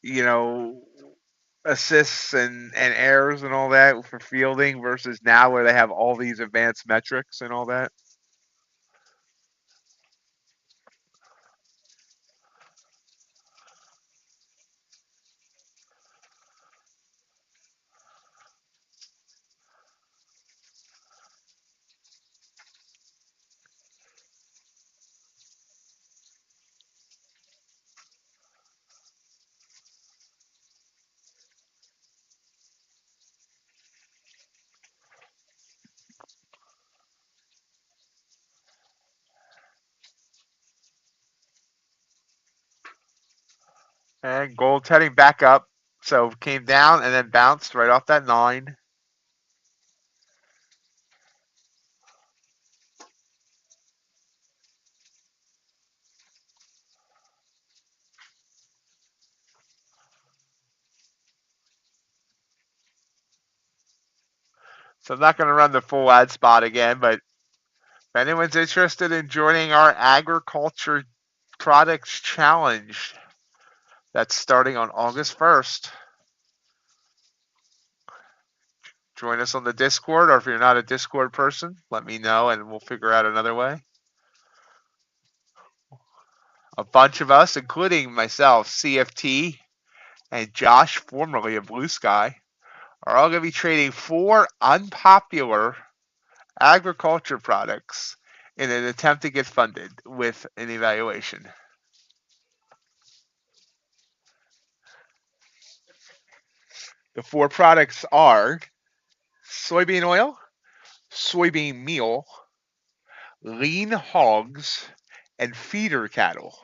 you know, assists and errors and all that for fielding versus now where they have all these advanced metrics and all that. And gold's heading back up. So came down and then bounced right off that 9. So I'm not going to run the full ad spot again, but if anyone's interested in joining our agriculture products challenge, that's starting on August 1st. Join us on the Discord, or if you're not a Discord person, let me know and we'll figure out another way. A bunch of us, including myself, CFT, and Josh, formerly of Blusky, are all going to be trading 4 unpopular agriculture products in an attempt to get funded with an evaluation. The 4 products are soybean oil, soybean meal, lean hogs, and feeder cattle.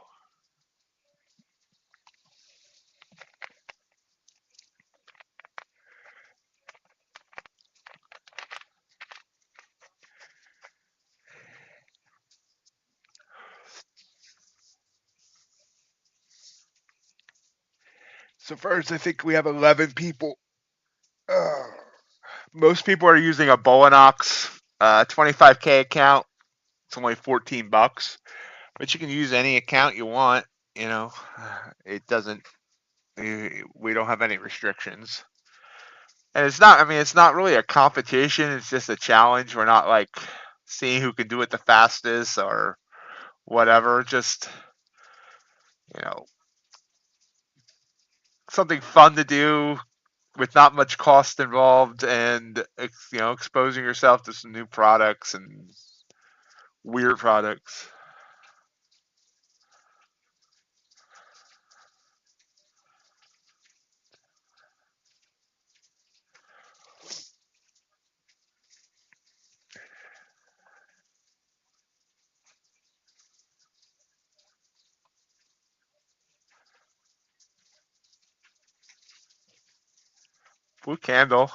So first, I think we have 11 people. Most people are using a Bulenox 25K account. It's only $14, but you can use any account you want. You know, it doesn't. We don't have any restrictions, and it's not. I mean, it's not really a competition. It's just a challenge. We're not like seeing who can do it the fastest or whatever. Just something fun to do with not much cost involved, and exposing yourself to some new products and weird products. Blue candle.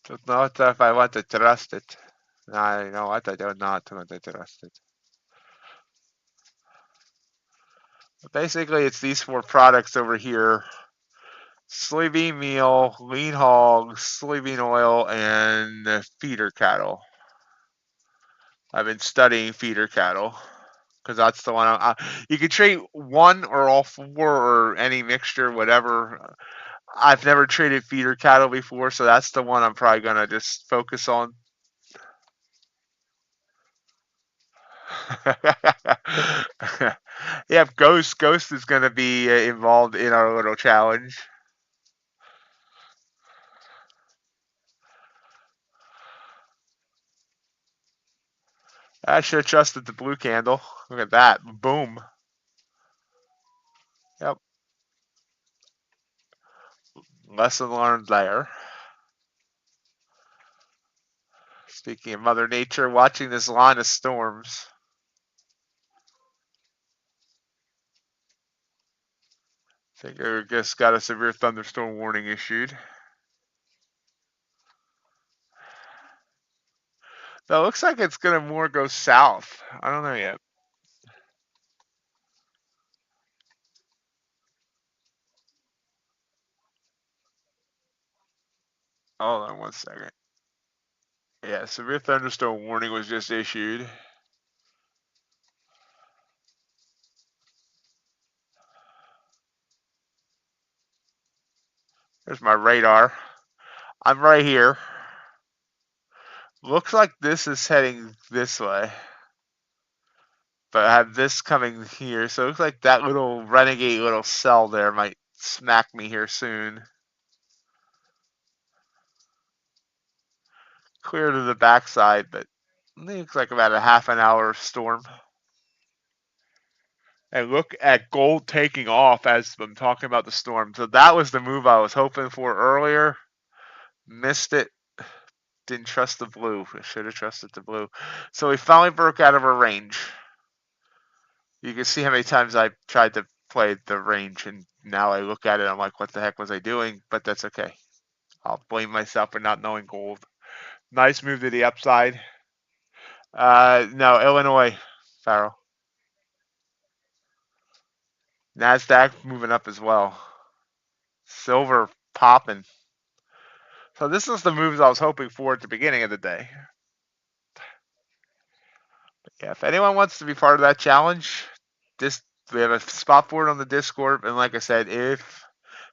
Don't know if I want to trust it. I know what I do not want to trust it. But basically, it's these 4 products over here: soybean meal, lean hogs, soybean oil, and feeder cattle. I've been studying feeder cattle because that's the one. You can trade one or all 4 or any mixture, whatever. I've never traded feeder cattle before, so that's the one I'm probably gonna just focus on. Yeah, Ghost is gonna be involved in our little challenge. I should have trusted the blue candle. Look at that. Boom. Yep. Lesson learned there. Speaking of Mother Nature, watching this line of storms. I think I just got a severe thunderstorm warning issued. Though it looks like it's going to more go south. I don't know yet. Hold on one second. Yeah, severe thunderstorm warning was just issued. There's my radar. I'm right here. Looks like this is heading this way. But I have this coming here. So it looks like that little renegade little cell there might smack me here soon. Clear to the backside, but it looks like about a half an hour storm. And look at gold taking off as I'm talking about the storm. So that was the move I was hoping for earlier. Missed it. Didn't trust the blue. I should have trusted the blue. So we finally broke out of our range. You can see how many times I tried to play the range, and now I look at it, I'm like, what the heck was I doing? But that's okay. I'll blame myself for not knowing gold. Nice move to the upside. No, Illinois, Farrell. NASDAQ moving up as well. Silver popping. So this is the moves I was hoping for at the beginning of the day. Yeah, if anyone wants to be part of that challenge, we have a spot for it on the Discord. And like I said, if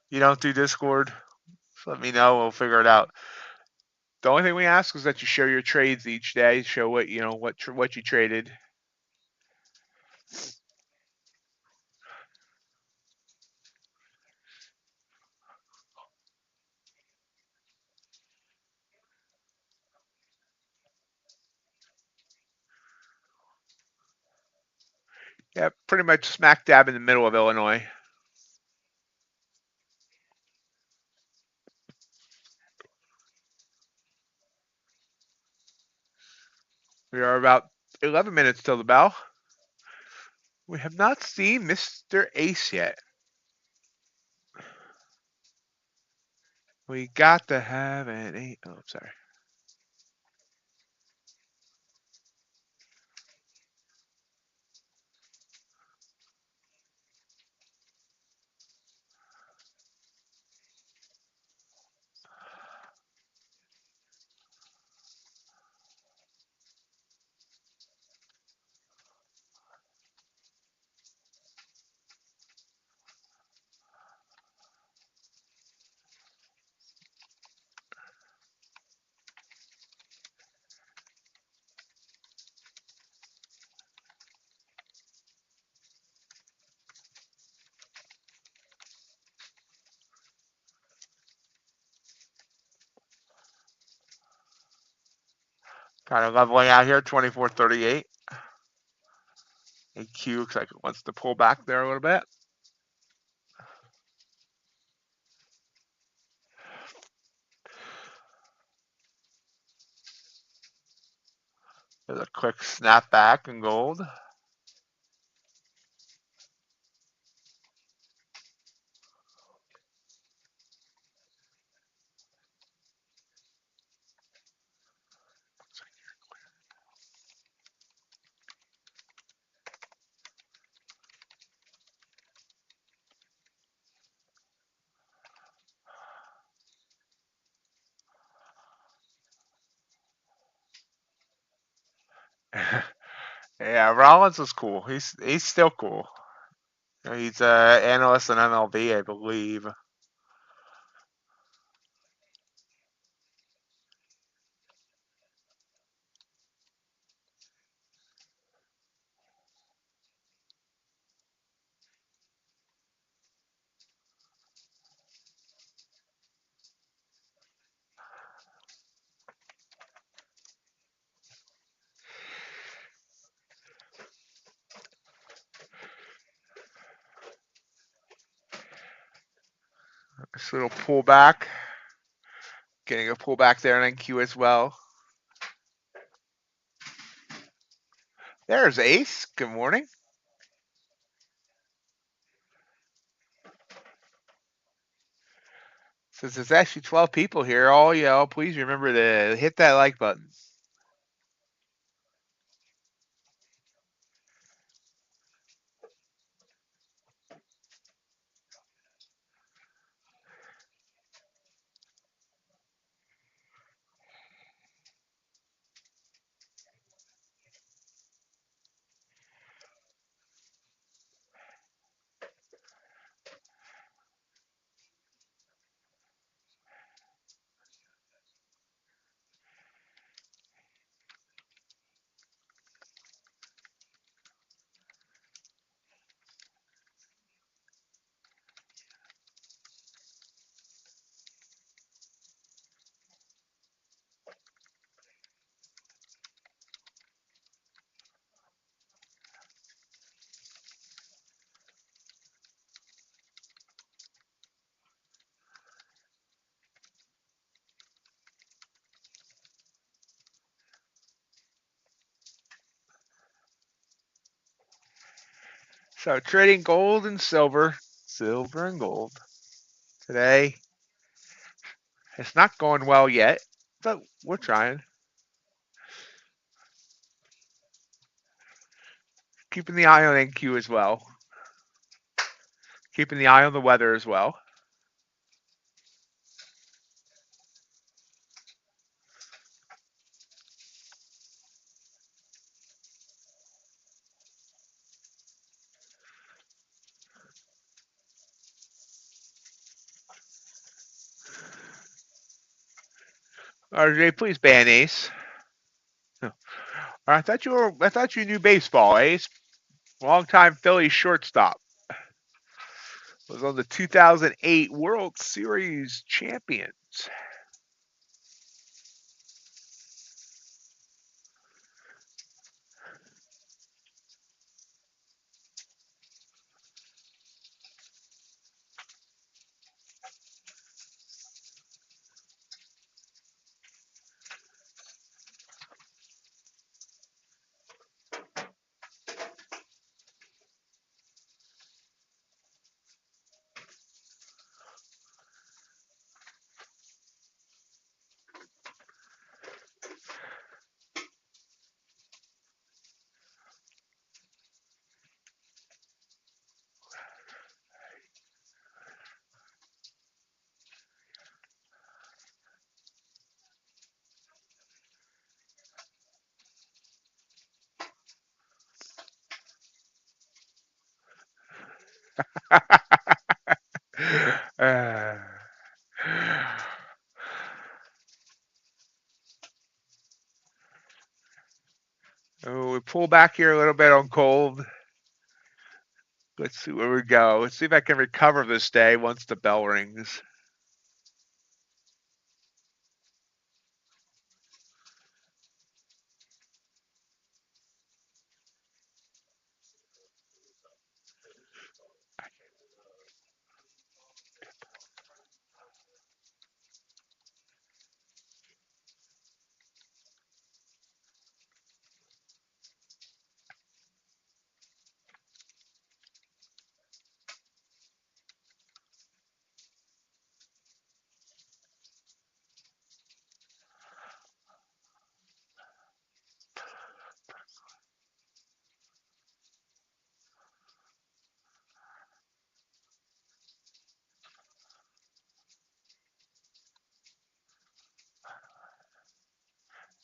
you don't do Discord, let me know. We'll figure it out. The only thing we ask is that you show your trades each day. Show what what you traded. Yeah, pretty much smack dab in the middle of Illinois. We are about 11 minutes till the bell. We have not seen Mr. Ace yet. We got to have an 8. Oh, sorry. Kind of leveling out here, 24.38. AQ looks like it wants to pull back there a little bit. There's a quick snapback in gold. Yeah, Rollins is cool. He's still cool. He's an analyst in MLB, I believe. This little pullback. Getting a pullback there in NQ as well. There's Ace. Good morning. Since there's actually 12 people here, please remember to hit that like button. So trading gold and silver and gold today. It's not going well yet, but we're trying. Keeping the eye on NQ as well. Keeping the eye on the weather as well. RJ, please ban Ace. I thought you knew baseball, Ace. Longtime Philly shortstop. Was on the 2008 World Series champions. We pull back here a little bit on gold. Let's see where we go. Let's see if I can recover this day once the bell rings.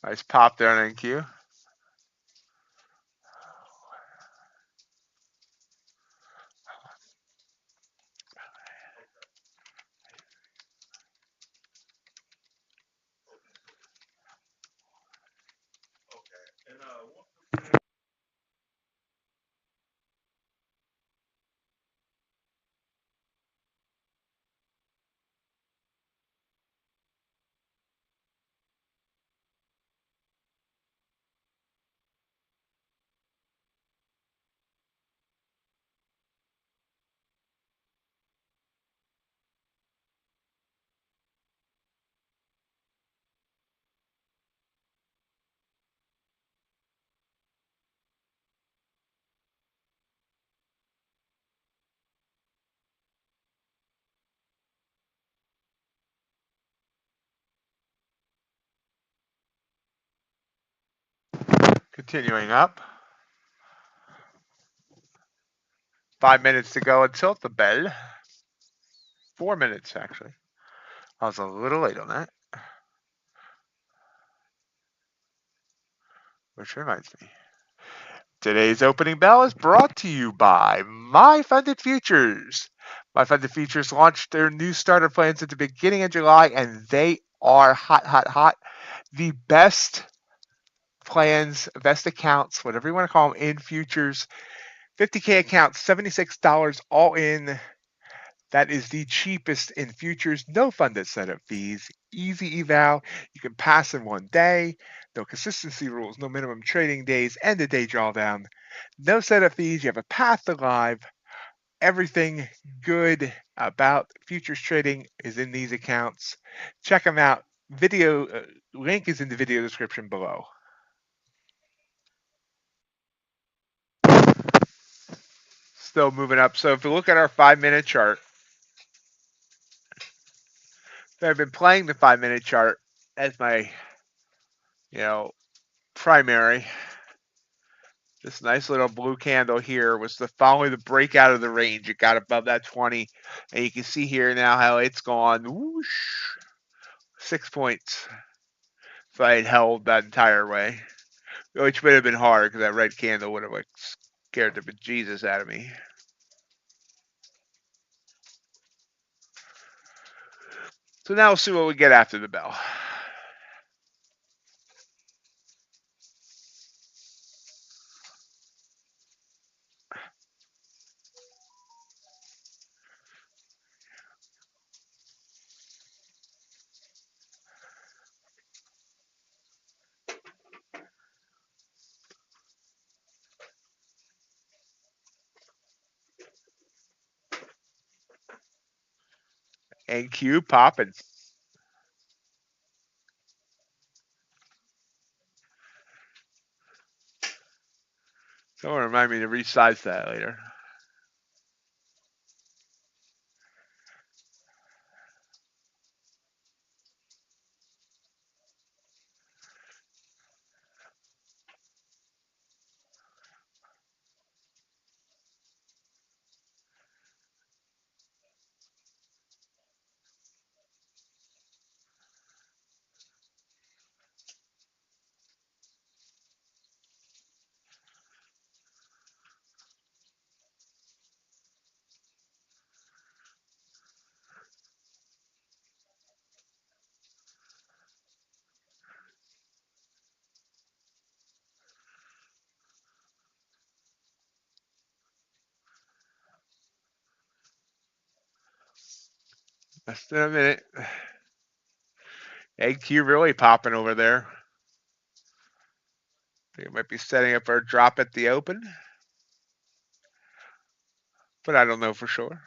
Nice pop there on NQ. Continuing up. 5 minutes to go until the bell. 4 minutes, actually. I was a little late on that. Which reminds me. Today's opening bell is brought to you by MyFundedFutures. MyFundedFutures launched their new starter plans at the beginning of July, and they are hot, hot, hot. The best plans, best accounts, whatever you want to call them, in futures. 50K accounts, $76 all in. That is the cheapest in futures. No funded setup fees. Easy eval. You can pass in one day. No consistency rules. No minimum trading days. End of day drawdown. No setup fees. You have a path to live. Everything good about futures trading is in these accounts. Check them out. Video link is in the video description below. Still moving up. So if you look at our 5-minute chart, I've been playing the 5-minute chart as my, primary. This nice little blue candle here was following the breakout of the range. It got above that 20, and you can see here now how it's gone whoosh, 6 points. If I had held that entire way, which would have been hard because that red candle would have scared the bejesus out of me. So now we'll see what we get after the bell. NQ popping. Someone remind me to resize that later. Less than a minute. NQ really popping over there. I think it might be setting up for a drop at the open, but I don't know for sure.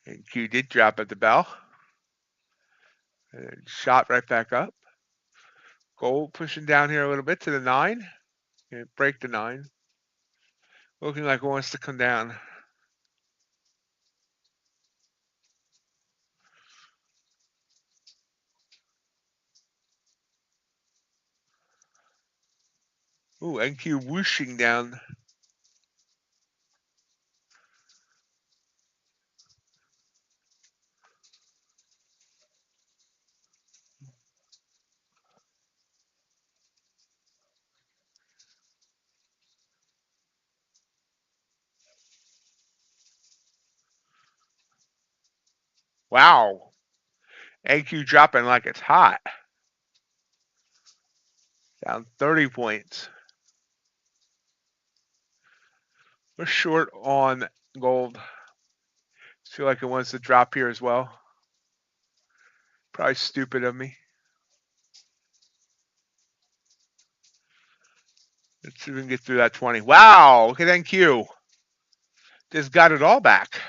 NQ did drop at the bell and shot right back up. Gold pushing down here a little bit to the 9. Break the 9. Looking like it wants to come down. Ooh, NQ whooshing down. Wow. NQ dropping like it's hot. Down 30 points. We're short on gold. Feel like it wants to drop here as well. Probably stupid of me. Let's see if we can get through that 20. Wow, look at NQ. Just got it all back.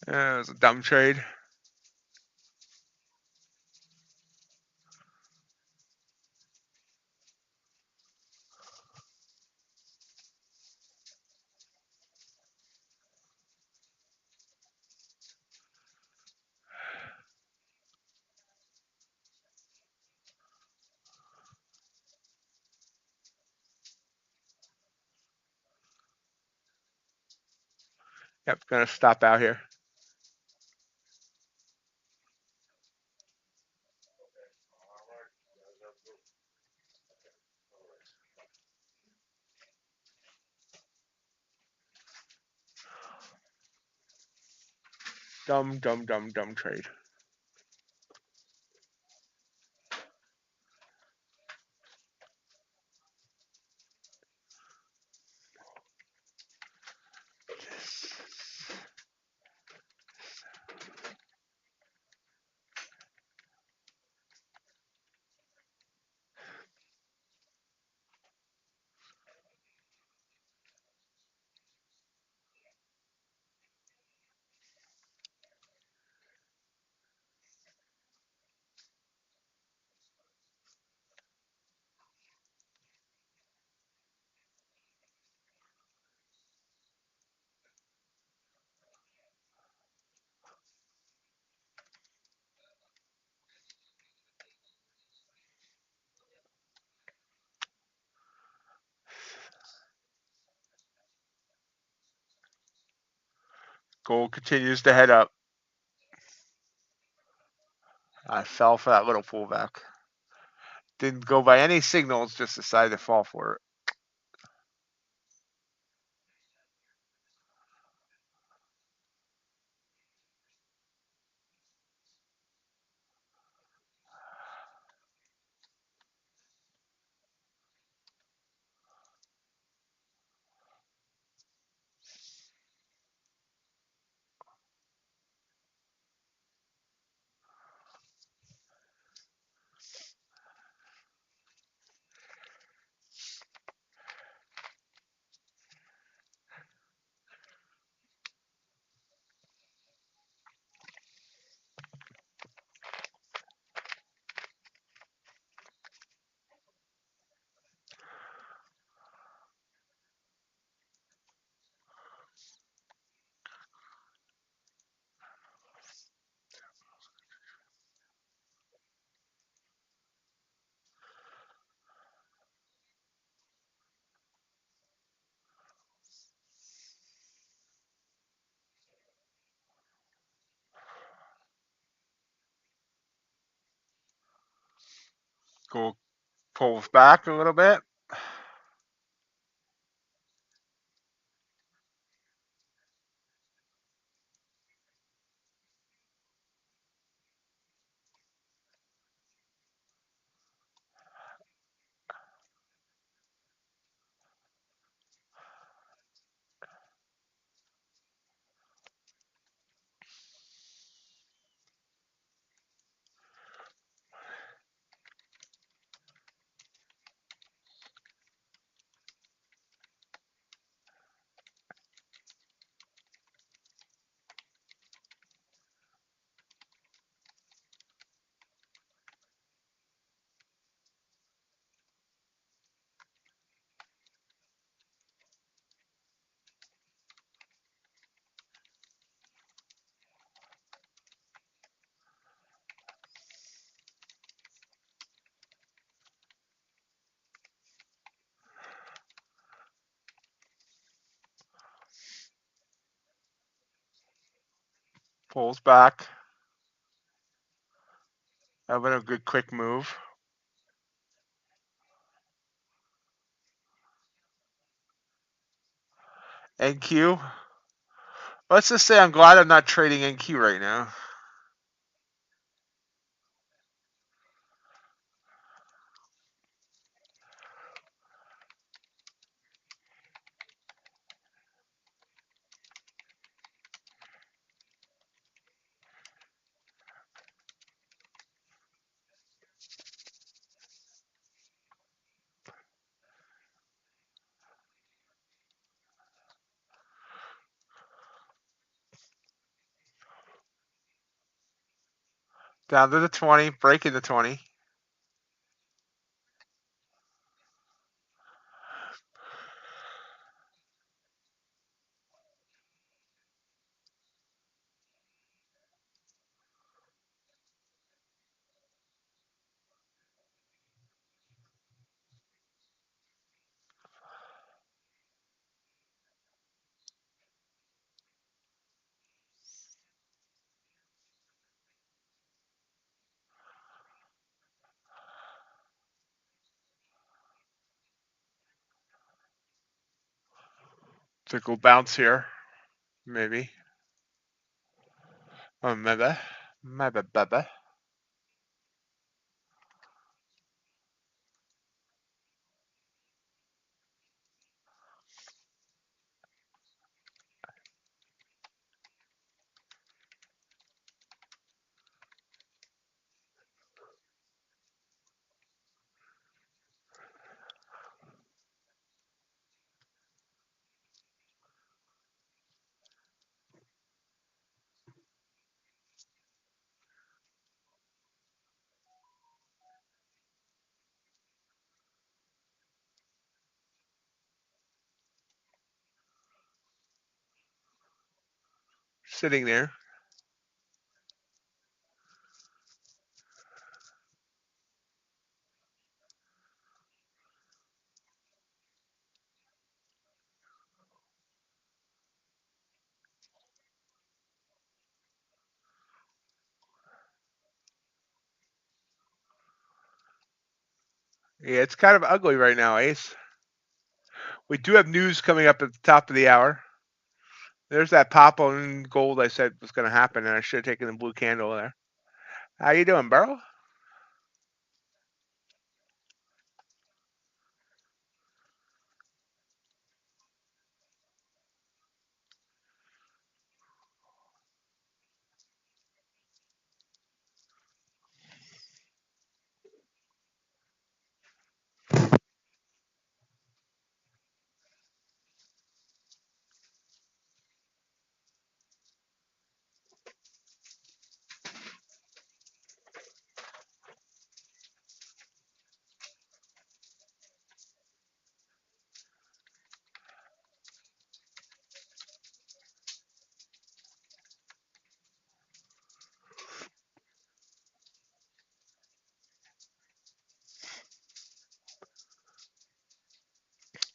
It was a dumb trade. Yep, gonna stop out here. Dumb trade. Gold continues to head up. I fell for that little pullback. Didn't go by any signals, just decided to fall for it. Gold pulls back a little bit. Pulls back. Having a good quick move. NQ. Let's just say I'm glad I'm not trading NQ right now. Down to the 20, breaking the 20. Think we'll bounce here. Maybe. Oh, maybe. Maybe. Sitting there. Yeah, it's kind of ugly right now, Ace. We do have news coming up at the top of the hour. There's that pop on gold I said was going to happen, and I should have taken the blue candle there. How you doing, Burrow?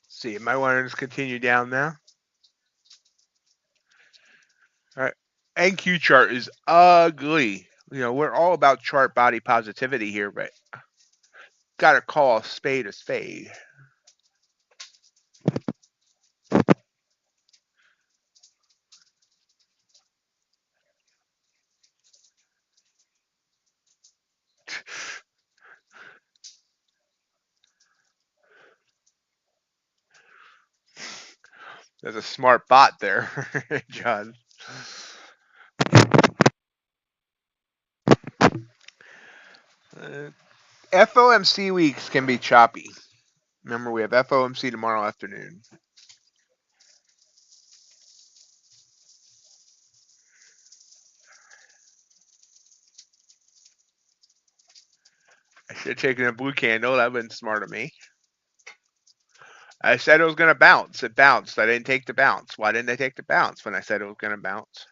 See, my want to continue down now. All right. NQ chart is ugly. You know, we're all about chart body positivity here, but gotta call a spade a spade. There's a smart bot there, John. FOMC weeks can be choppy. Remember, we have FOMC tomorrow afternoon. I should have taken a blue candle. That would have been smart of me. I said it was going to bounce. It bounced. I didn't take the bounce. Why didn't I take the bounce when I said it was going to bounce?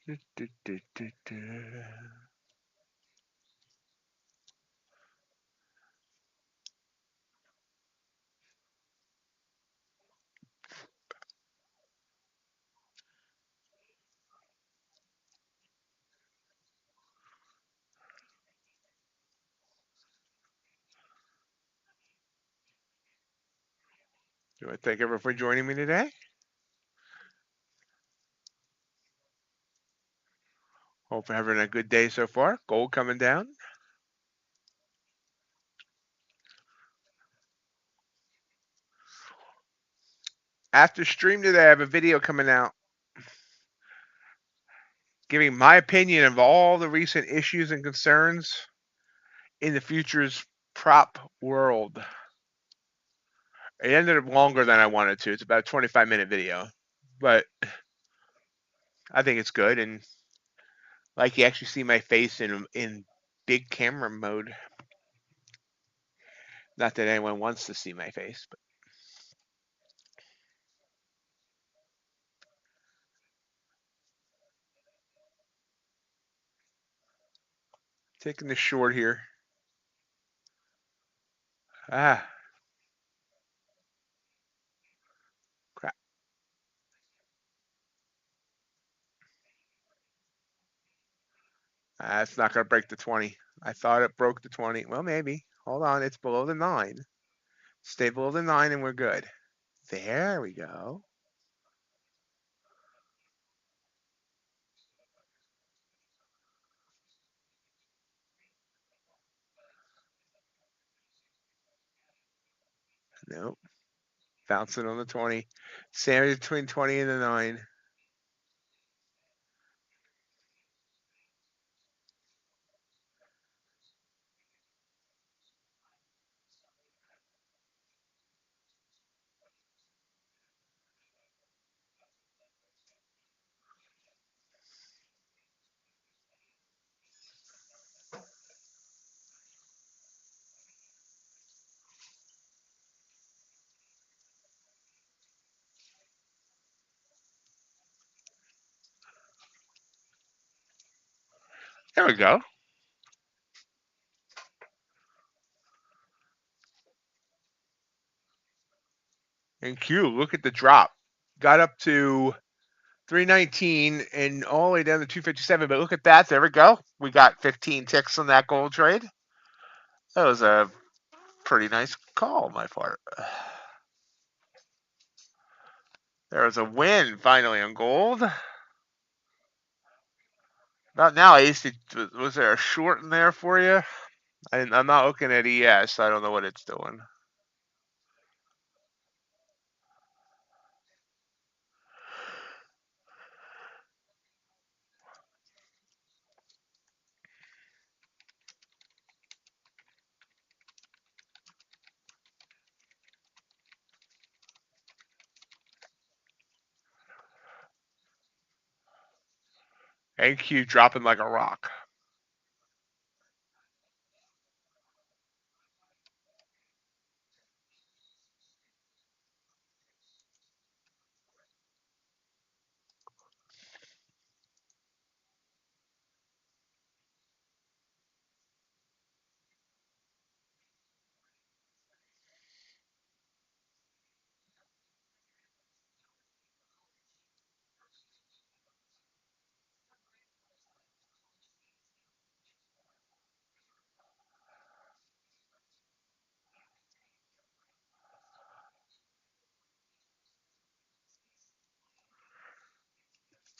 Do I thank everyone for joining me today? Hope you're having a good day so far. Gold coming down. After stream today, I have a video coming out giving my opinion of all the recent issues and concerns in the futures prop world. It ended up longer than I wanted to. It's about a 25-minute video, but I think it's good, and like you actually see my face in big camera mode. Not that anyone wants to see my face, but taking the short here. Ah, crap. It's not going to break the 20. I thought it broke the 20. Well, maybe. Hold on. It's below the 9. Stay below the 9 and we're good. There we go. Nope. Bouncing on the 20. Sandwich between 20 and the 9. There we go. And Q, look at the drop. Got up to 319 and all the way down to 257. But look at that. There we go. We got 15 ticks on that gold trade. That was a pretty nice call on my part. There was a win finally on gold. About now, was there a short in there for you? I'm not looking at ES. So I don't know what it's doing. NQ dropping like a rock.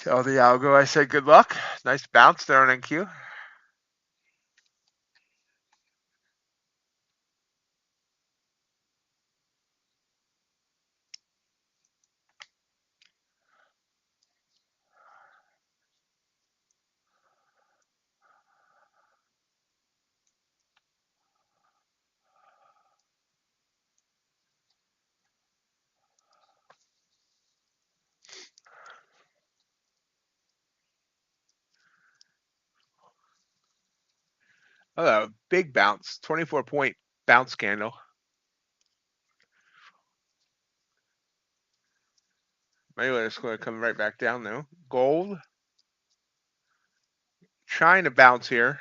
Tell the algo I said good luck. Nice bounce there on NQ. Oh, big bounce. 24-point bounce candle. Anyway, it's going to come right back down now. Gold. Trying to bounce here.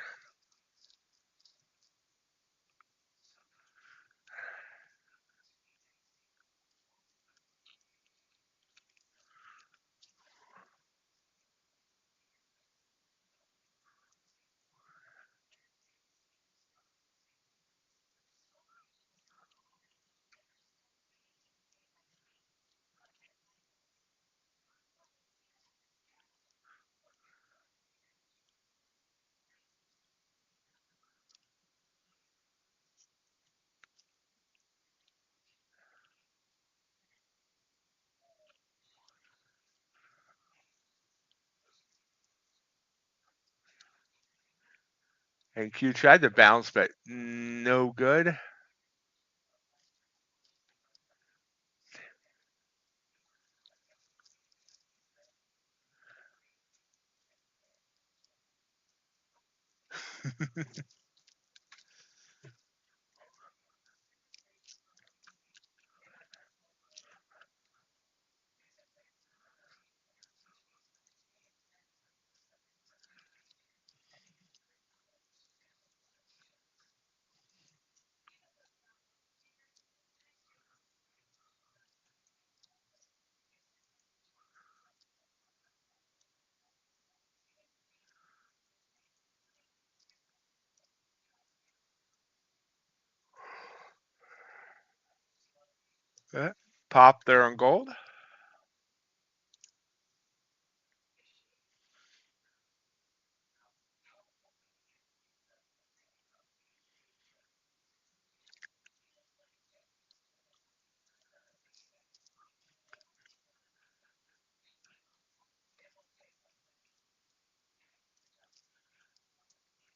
NQ tried to bounce, but no good. Pop there on gold.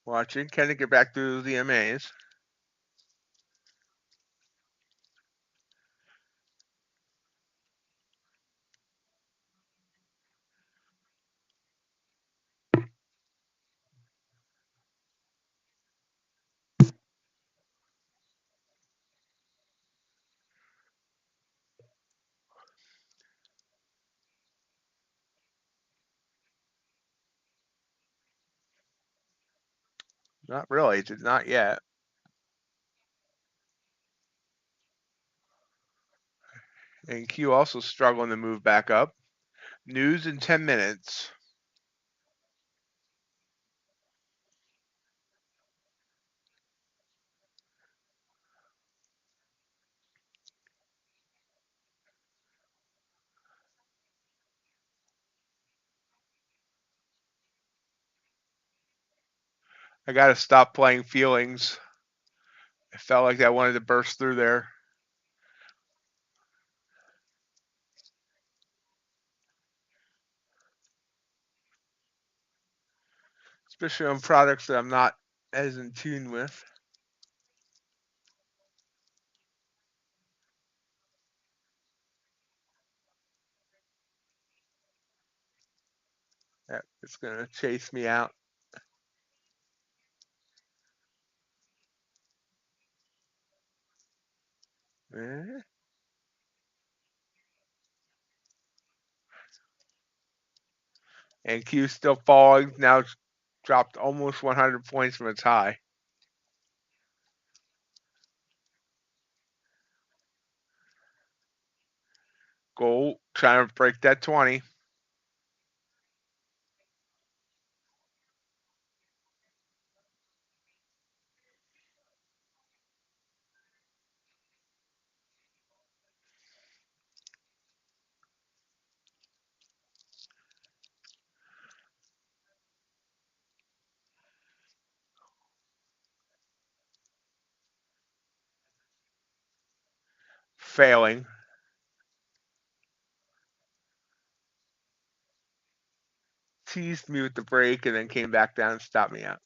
Watching. Can it get back to the MAs? Not really. It's not yet. And Q also struggling to move back up. News in 10 minutes. I got to stop playing feelings. I felt like I wanted to burst through there. Especially on products that I'm not as in tune with. It's going to chase me out. And Q's still falling. Now it's dropped almost 100 points from its high. Gold trying to break that 20. Failing. Teased me with the break and then came back down and stopped me out.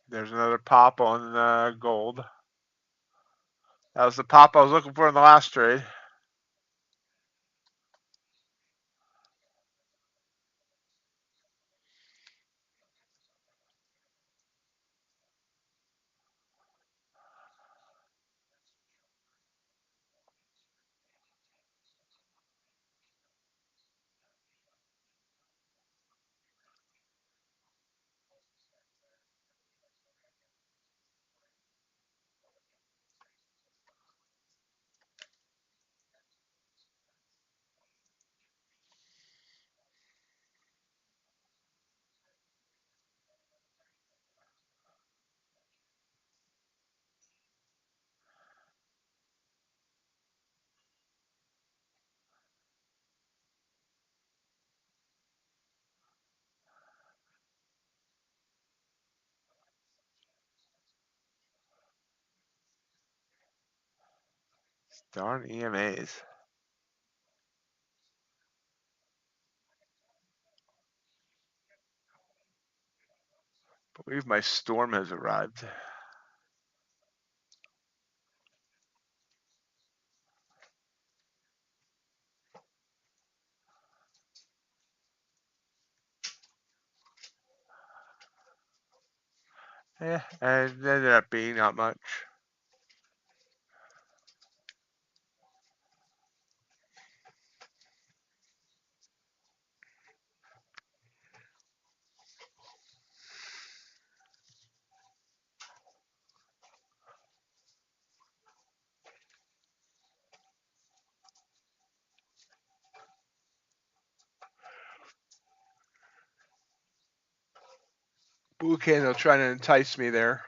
There's another pop on gold. That was the pop I was looking for in the last trade. Darn EMAs. I believe my storm has arrived. Yeah, and it ended up being not much. Blue candle trying to entice me there.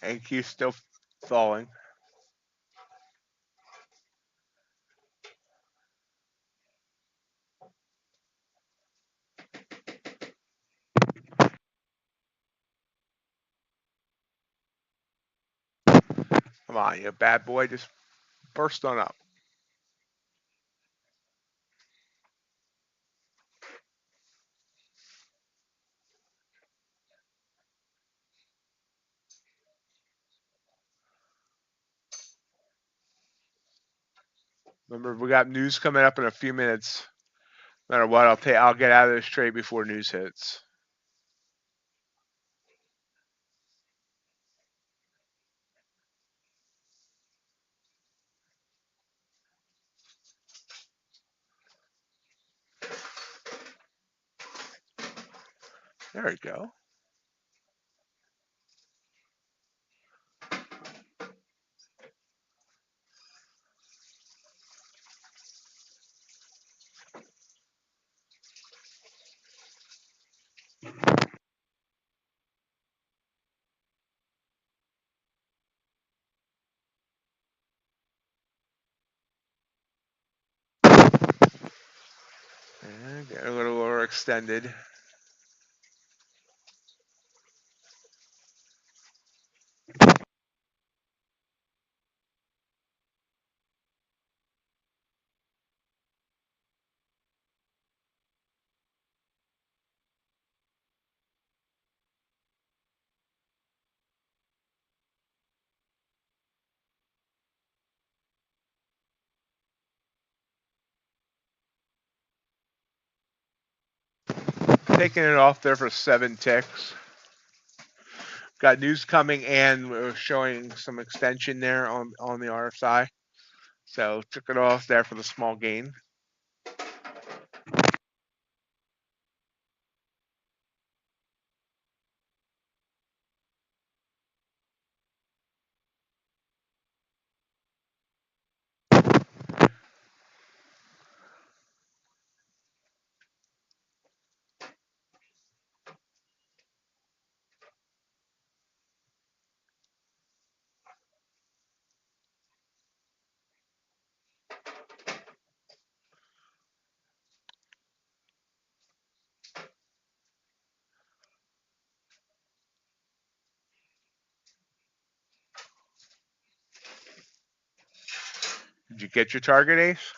AQ still falling. Come on, you bad boy, just burst on up. Remember, we got news coming up in a few minutes. No matter what, I'll get out of this trade before news hits. There we go. And get a little more extended. Taking it off there for 7 ticks. Got news coming, and we're showing some extension there on the RSI. So took it off there for the small gain. Did you get your target, Ace?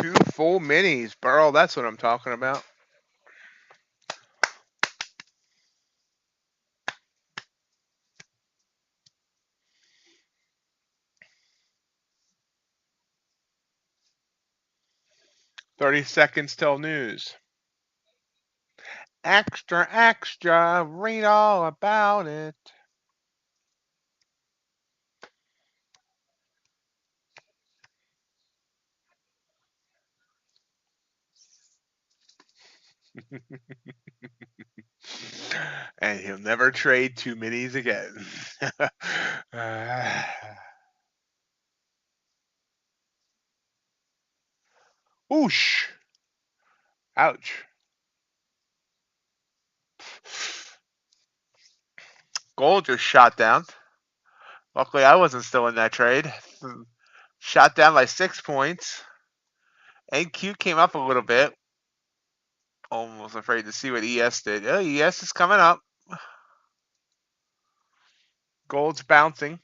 Two full minis, Burl. That's what I'm talking about. 30 seconds till news. Extra, extra, read all about it. And he'll never trade 2 minis again. Oosh. Ouch. Gold just shot down. Luckily, I wasn't still in that trade. Shot down by 6 points. NQ came up a little bit. Almost afraid to see what ES did. Oh, ES is coming up. Gold's bouncing.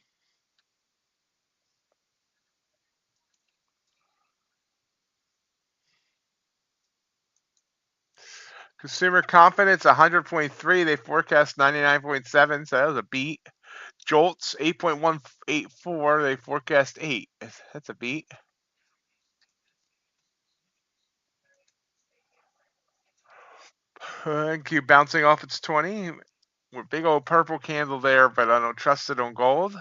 Consumer confidence 100.3. They forecast 99.7, so that was a beat. Jolts 8.184. They forecast 8. That's a beat. NQ bouncing off its 20. With big old purple candle there, but I don't trust it on gold.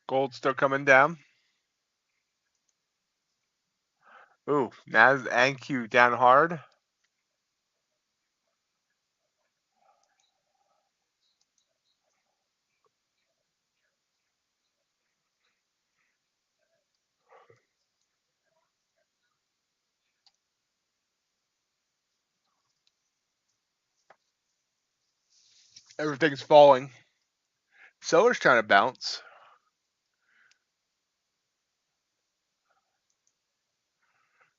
Gold still coming down. Ooh, NAS and Q down hard. Everything's falling. Silver's trying to bounce.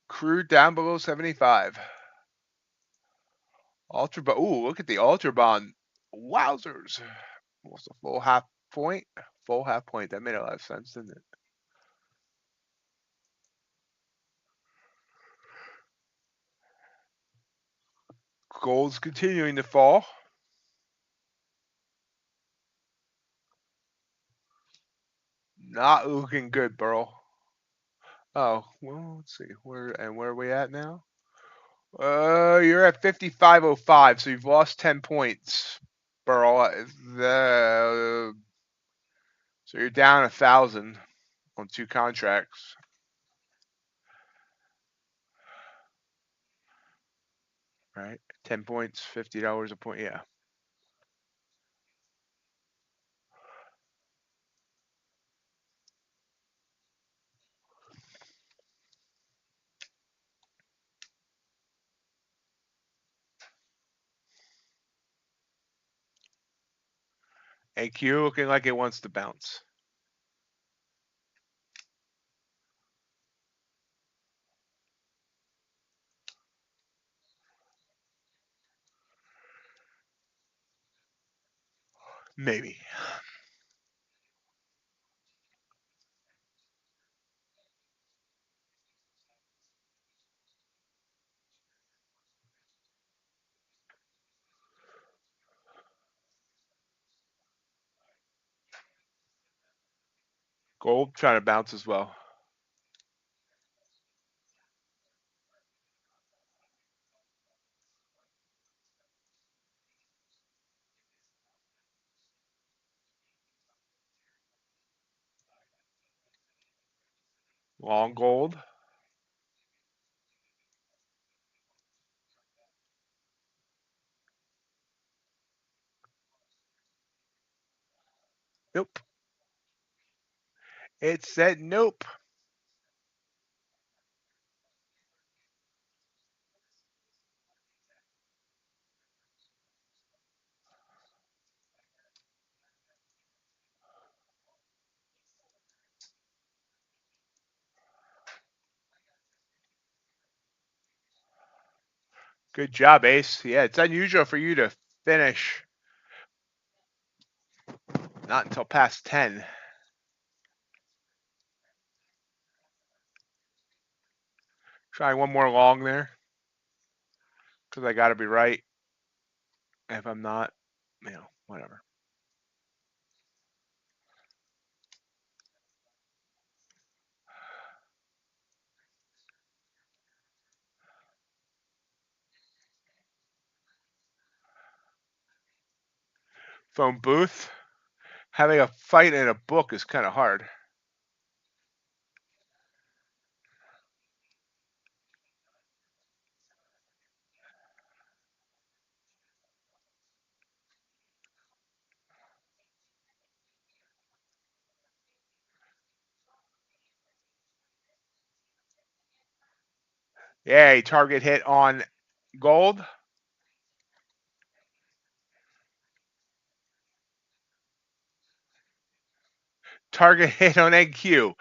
Crude down below 75. Ultra bond. Ooh, look at the ultra bond. Wowzers. Almost a full half point. Full half point. That made a lot of sense, didn't it? Gold's continuing to fall. Not looking good, Burl. Oh, well, let's see. Where are we at now? You're at 55.05, so you've lost 10 points, Burl. So you're down 1,000 on 2 contracts. Right? 10 points, $50 a point. Yeah. AQ looking like it wants to bounce. Maybe. Gold trying to bounce as well. Long gold. Nope. It said nope. Good job, Ace. Yeah, it's unusual for you to finish not until past 10. Try one more long there, because I got to be right. If I'm not, whatever. Phone booth. Having a fight in a book is kind of hard. Yay, target hit on gold. Target hit on NQ.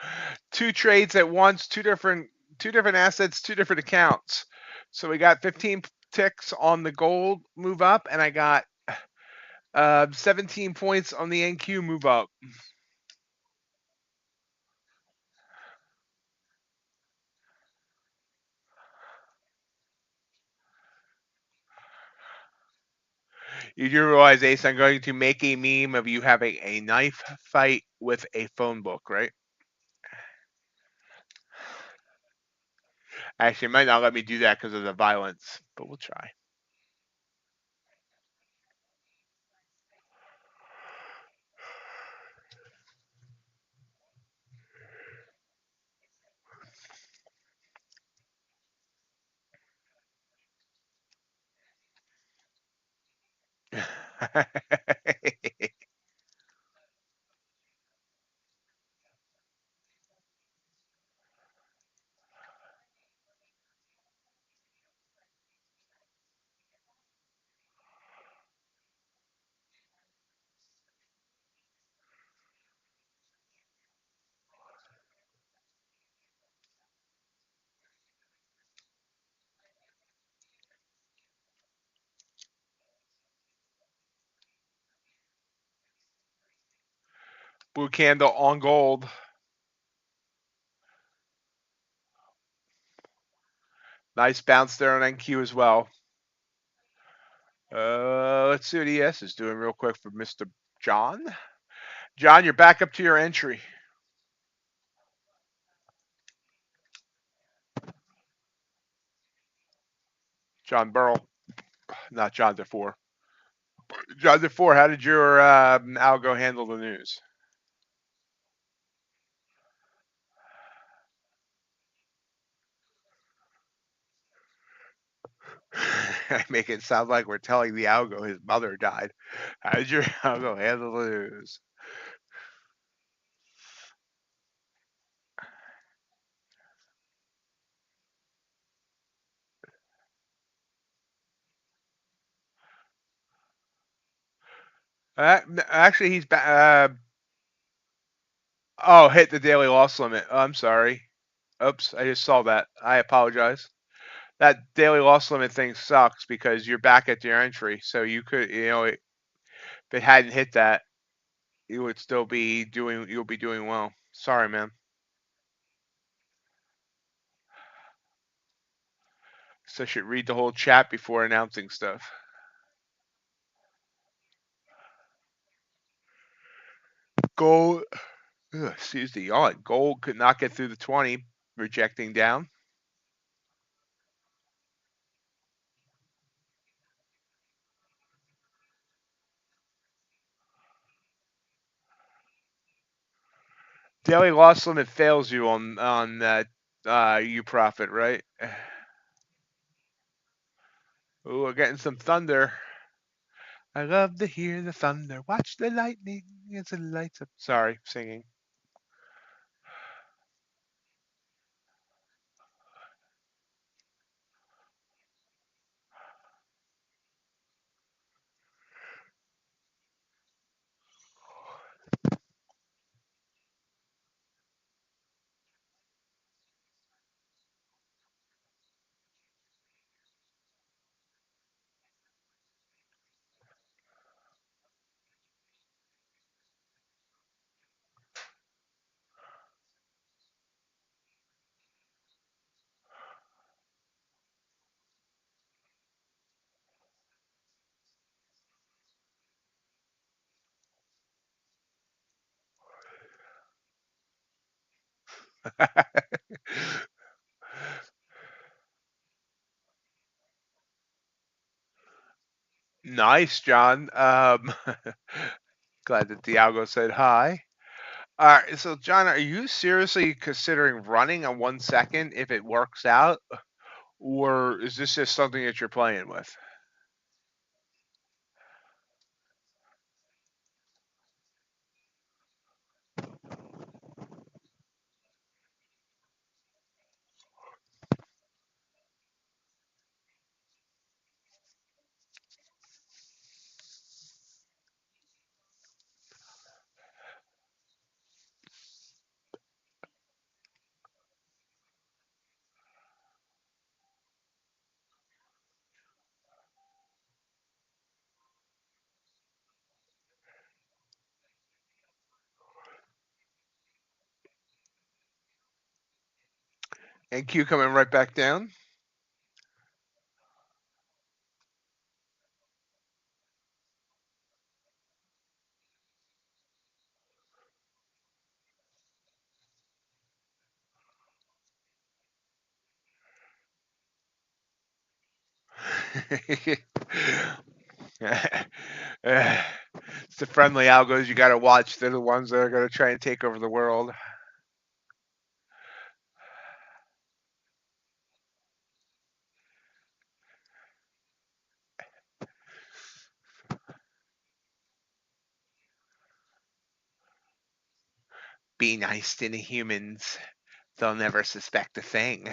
Two trades at once, two different assets, two different accounts. So we got 15 ticks on the gold move up, and I got 17 points on the NQ move up. You do realize, Ace, I'm going to make a meme of you having a knife fight with a phone book, right? Actually, it might not let me do that because of the violence, but we'll try. Blue candle on gold. Nice bounce there on NQ as well. Let's see what ES is doing real quick for Mr. John. John, you're back up to your entry. John Burrell, not John DeFore. John DeFore, how did your algo handle the news? Make it sound like we're telling the algo his mother died. How did your algo handle the news? Actually, he's back. Oh, hit the daily loss limit. Oh, I'm sorry. Oops, I just saw that. I apologize. That daily loss limit thing sucks because you're back at your entry. So you could, if it hadn't hit that, you would still be doing. You'll be doing well. Sorry, man. So I should read the whole chat before announcing stuff. Gold. Excuse the yawn. Gold could not get through the 20, rejecting down. Daily loss limit fails you on that Uprofit, right? Ooh, we're getting some thunder. I love to hear the thunder. Watch the lightning as it lights up. Sorry, singing. Nice, John. Glad that Diago said hi. All right, so John, are you seriously considering running on 1 second if it works out, or is this just something that you're playing with? And Q coming right back down. It's the friendly algos you got to watch. They're the ones that are going to try and take over the world. Be nice to the humans. They'll never suspect a thing.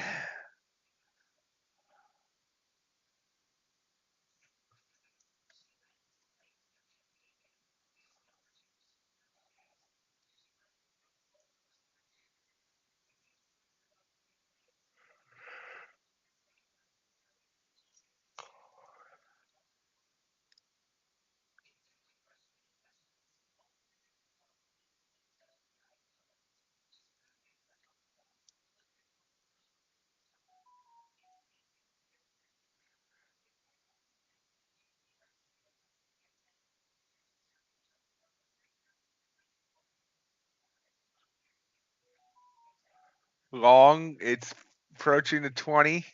Long, it's approaching the 20.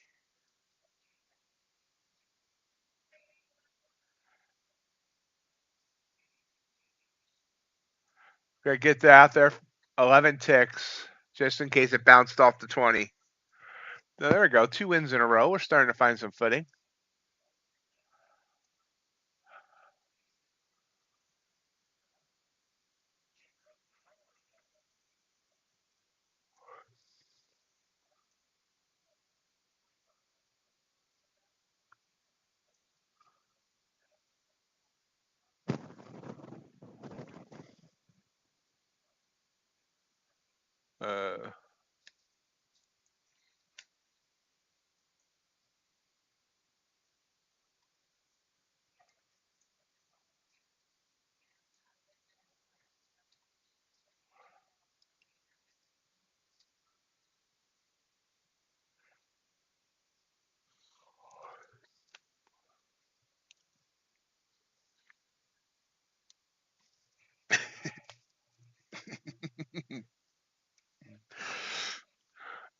Gotta get that out there. 11 ticks, just in case it bounced off the 20. Now, there we go. 2 wins in a row. We're starting to find some footing. Uh,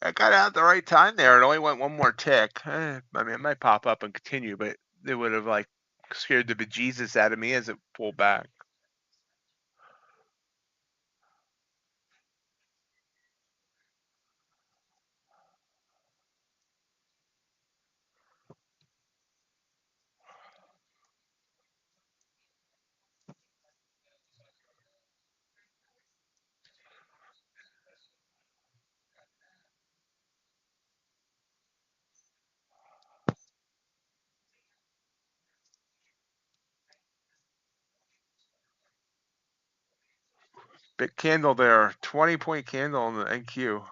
I got out at the right time there. It only went one more tick. I mean, it might pop up and continue, but it would have like scared the bejesus out of me as it pulled back. Big candle there, 20-point candle on the NQ.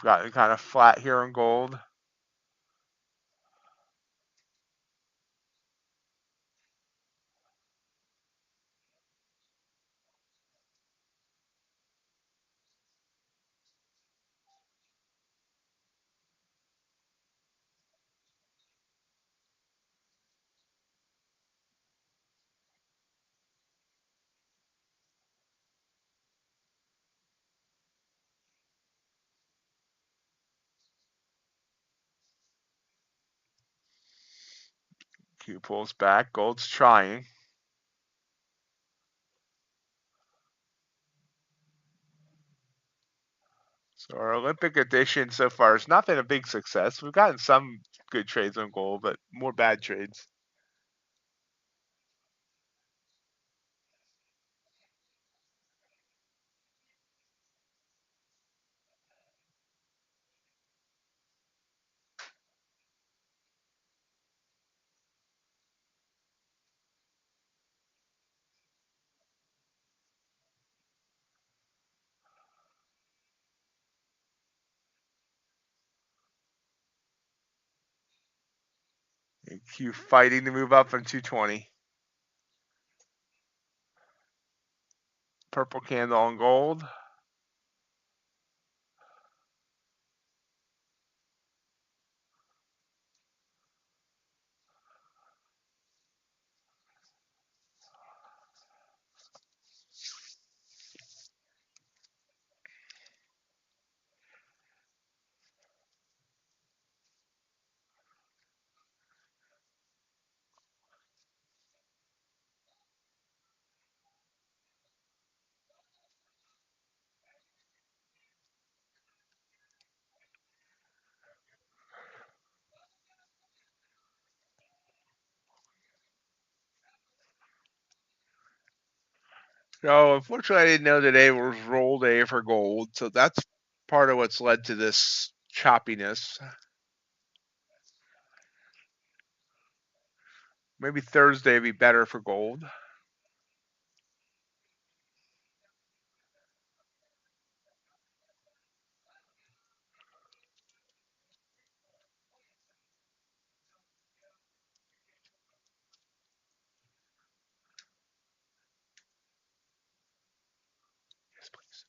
gotten kind of flat here on gold. Q pulls back, gold's trying. So our Olympic edition so far has not been a big success. We've gotten some good trades on gold, but more bad trades. Q fighting to move up from 220. Purple candle on gold. So unfortunately, I didn't know today was roll day for gold. So that's part of what's led to this choppiness. Maybe Thursday would be better for gold. Yes, please.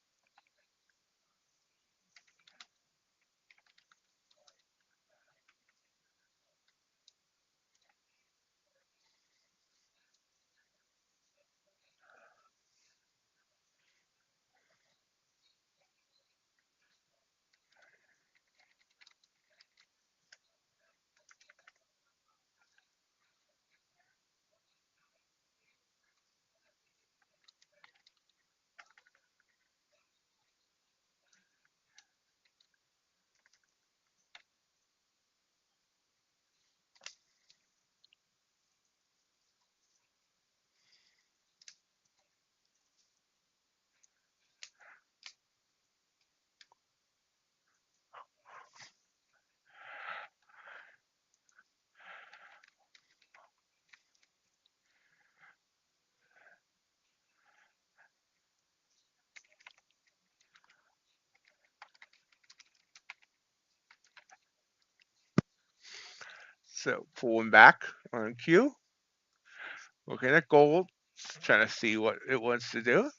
So pulling back on Q. Looking at gold, trying to see what it wants to do.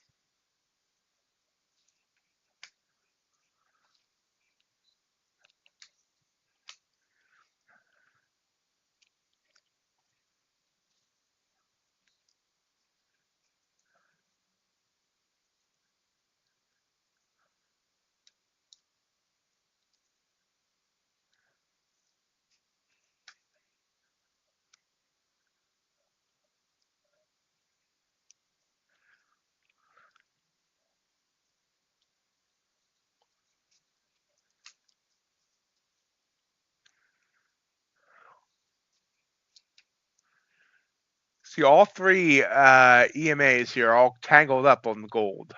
See, all three EMAs here are all tangled up on the gold.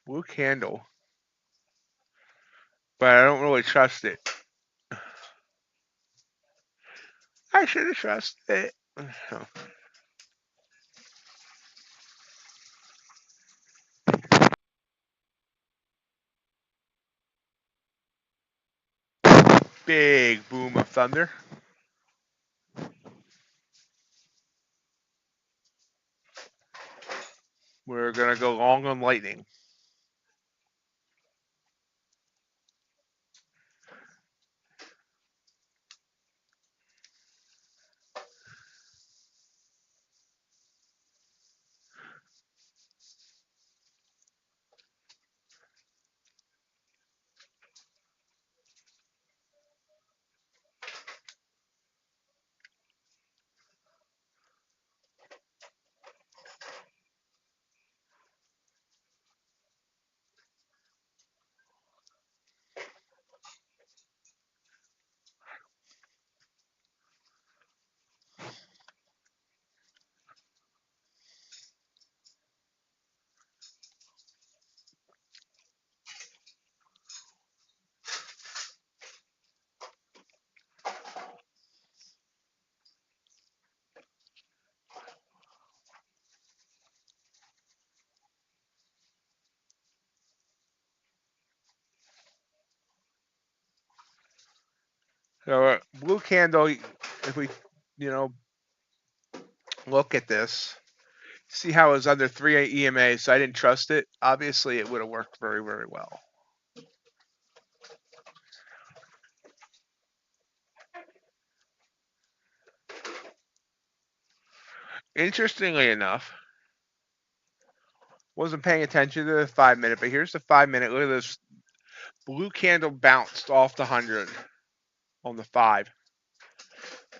Blue candle. But I don't really trust it. I should have trusted it. Oh. Big boom of thunder. We're going to go long on lightning. So blue candle, if we, look at this, see how it was under 3 EMA, so I didn't trust it. Obviously, it would have worked very, very well. Interestingly enough, wasn't paying attention to the 5-minute, but here's the 5-minute. Look at this. Blue candle bounced off the 100 on the 5,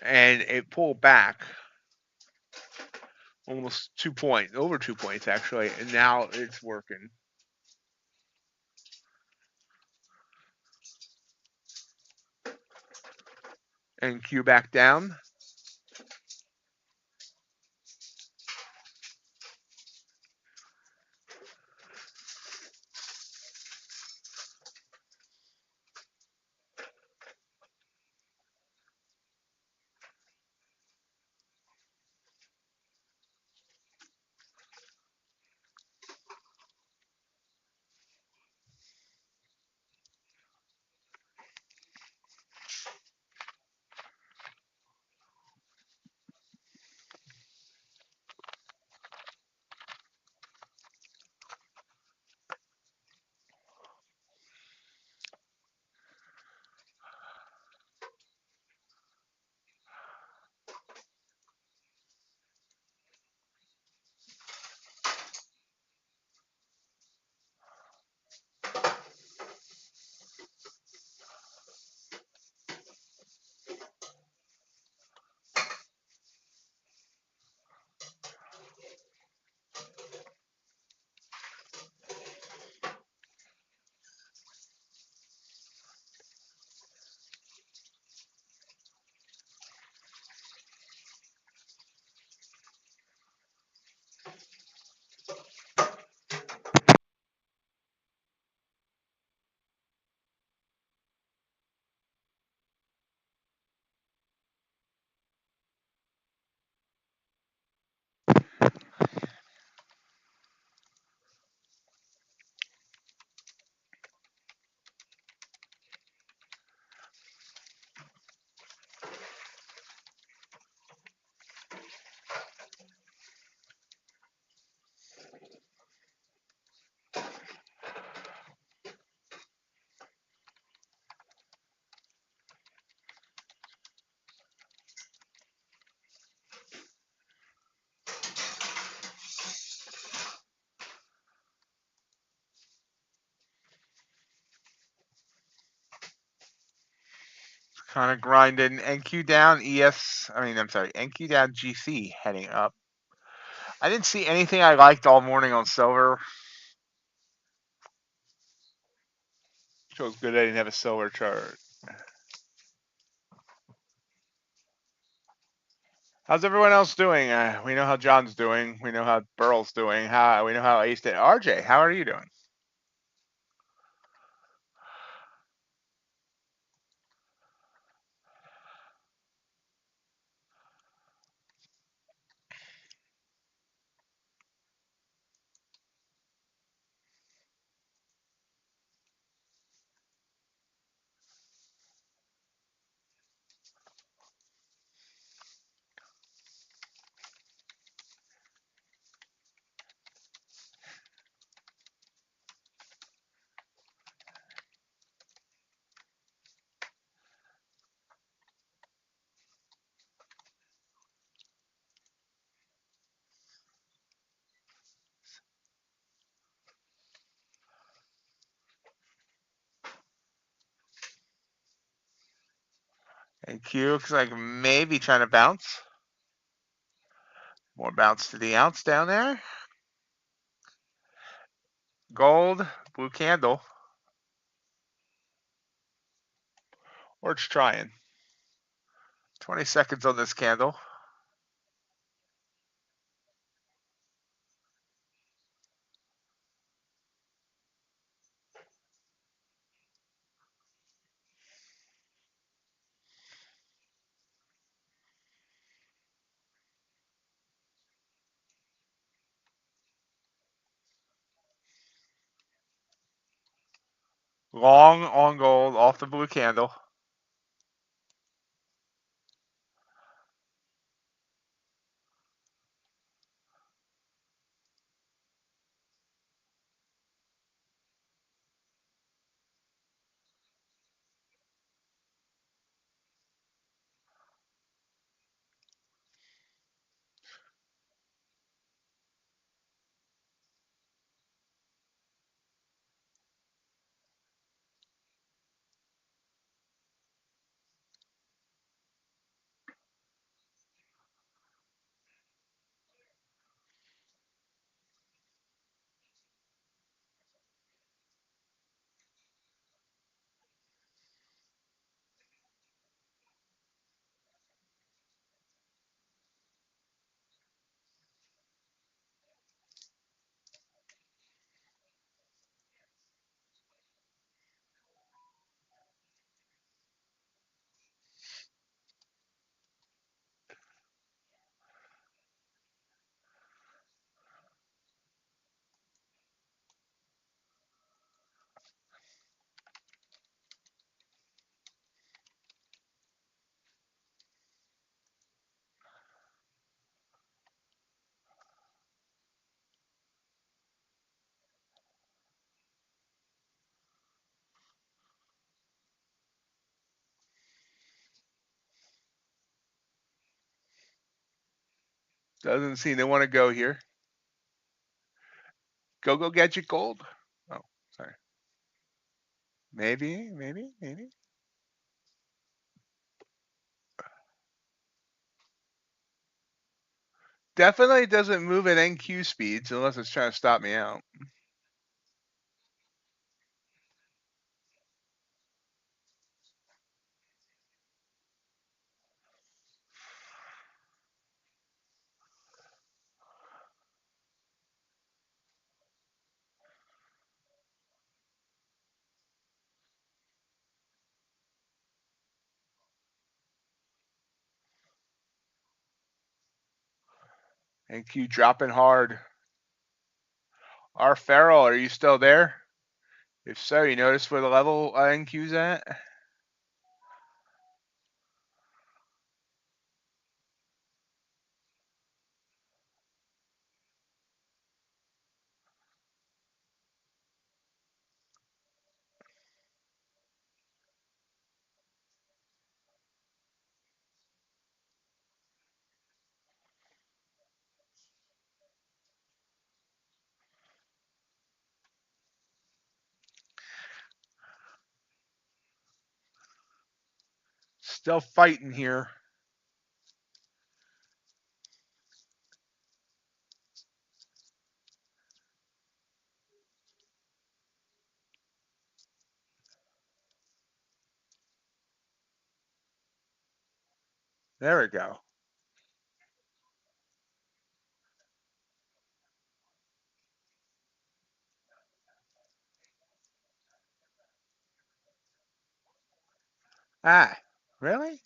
and it pulled back almost 2 points, over 2 points actually, and now it's working. And Q back down. Kind of grinding. NQ down, NQ down, GC heading up. I didn't see anything I liked all morning on silver. Feels good I didn't have a silver chart. How's everyone else doing? We know how John's doing. We know how Burl's doing. We know how Ace did. RJ, how are you doing? NQ looks like maybe trying to bounce. More bounce to the ounce down there. Gold, blue candle. Or it's trying. 20 seconds on this candle. Long on gold off the blue candle. Doesn't seem they want to go here. Go gadget gold. Oh, sorry. Maybe. Definitely doesn't move at NQ speeds unless it's trying to stop me out. NQ dropping hard. Our Farrell, are you still there? If so, you notice where the level NQ's at? Still fighting here. There we go. Ah, really?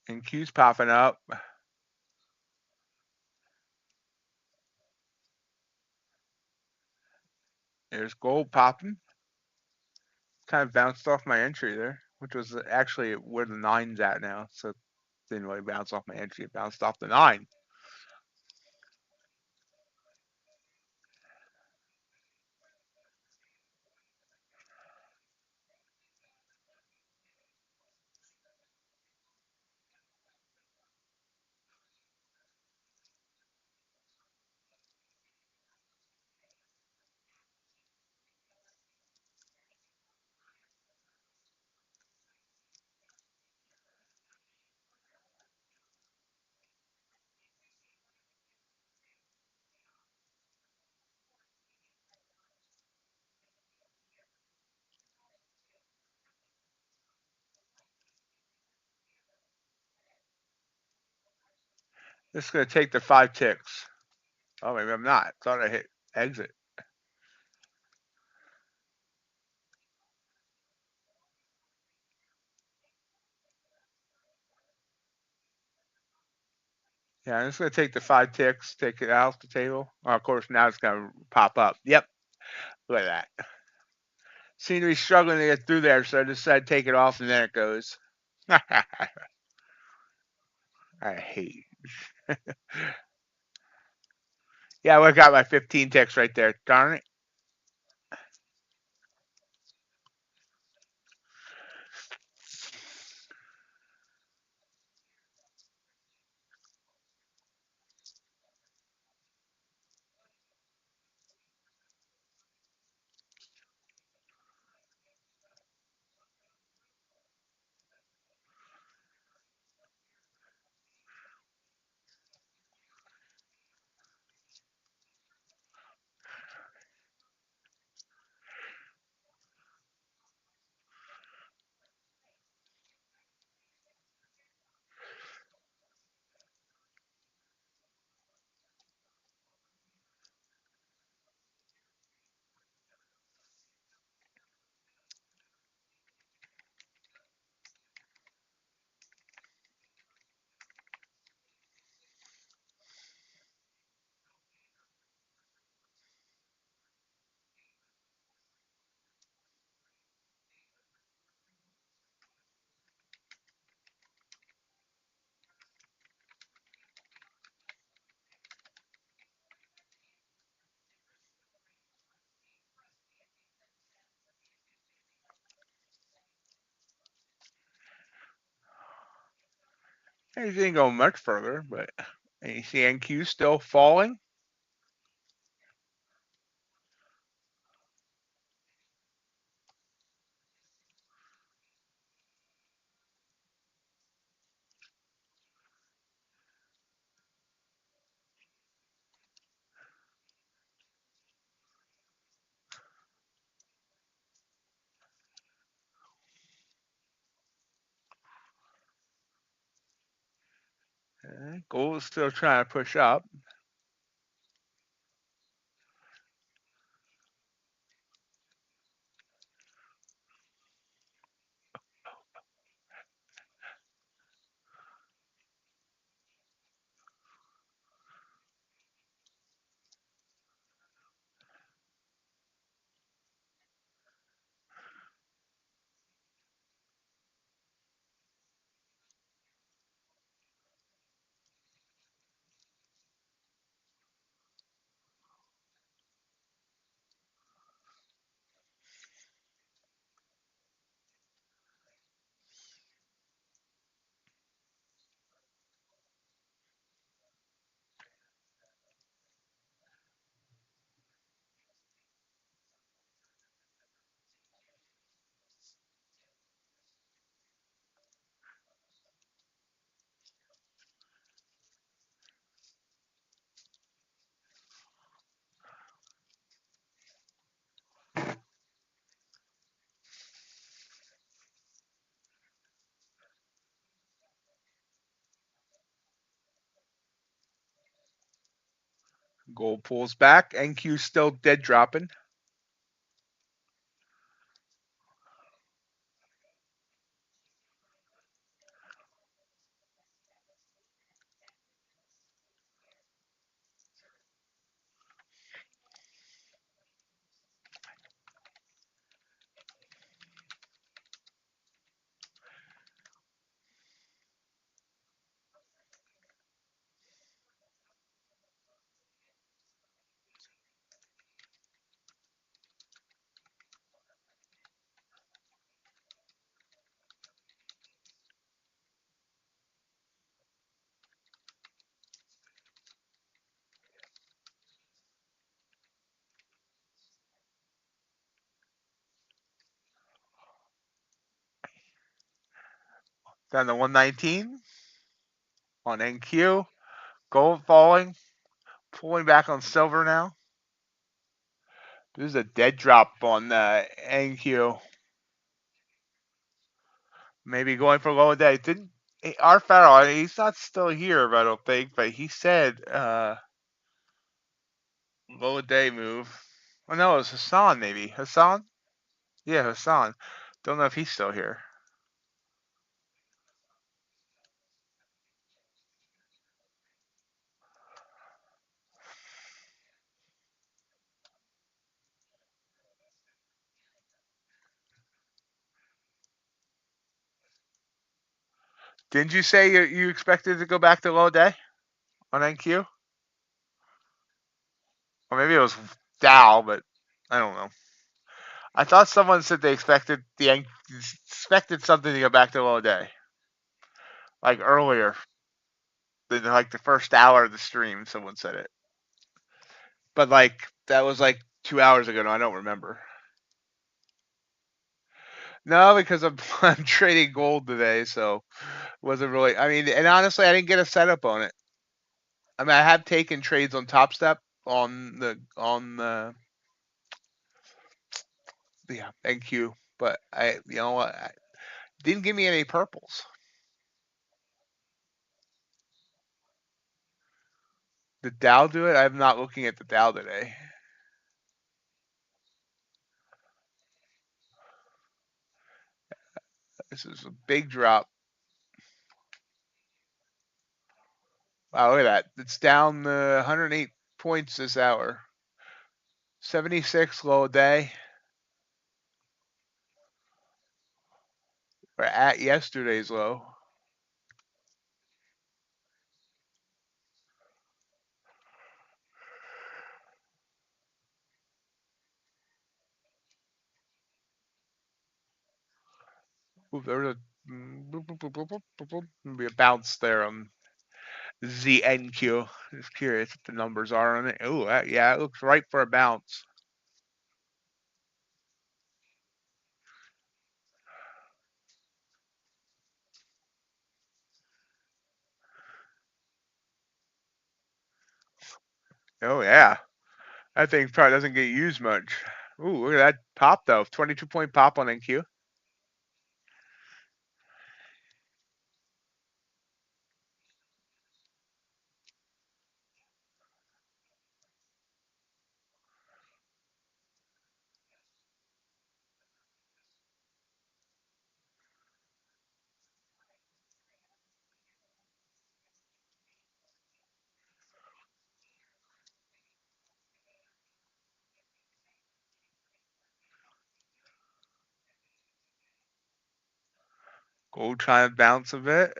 NQ's popping up. There's gold popping. Kind of bounced off my entry there. which was actually where the 9's at now. So it didn't really bounce off my entry. It bounced off the 9. This is going to take the 5 ticks. Oh, maybe I'm not. Thought I hit exit. Yeah, I'm just going to take the 5 ticks, take it out the table. Oh, of course, now it's going to pop up. Yep, look at that. Seem to be struggling to get through there, so I decided to take it off, and then it goes. I hate. Yeah, I got my 15 ticks right there. Darn it. It didn't go much further, but you see NQ still falling. Gold is still trying to push up. Gold pulls back. NQ still dead dropping. Down to 119 on NQ. Gold falling, pulling back on silver now. This is a dead drop on NQ. Maybe going for low day. Didn't our Farrell? He's not still here, I don't think. But he said low day move. Oh no, it was Hassan. Maybe Hassan. Yeah, Hassan. Don't know if he's still here. Didn't you say you expected to go back to low day on NQ? Or maybe it was Dow, but I don't know. I thought someone said they expected something to go back to low day, like earlier, than like the first hour of the stream. Someone said it, but like that was like 2 hours ago. No, I don't remember. No, because I'm trading gold today, so wasn't really. I mean, and honestly, I didn't get a setup on it. I mean, I have taken trades on Topstep on the yeah NQ, but I didn't give me any purples. Did Dow do it? I'm not looking at the Dow today. This is a big drop. Wow, look at that. It's down 108 points this hour. 76 low day. We're at yesterday's low. Ooh, there's maybe a bounce there on ZNQ. Just curious what the numbers are on it. Oh, yeah, it looks right for a bounce. Oh, yeah. That thing probably doesn't get used much. Ooh, look at that pop, though. 22-point pop on NQ. Gold trying to bounce a bit.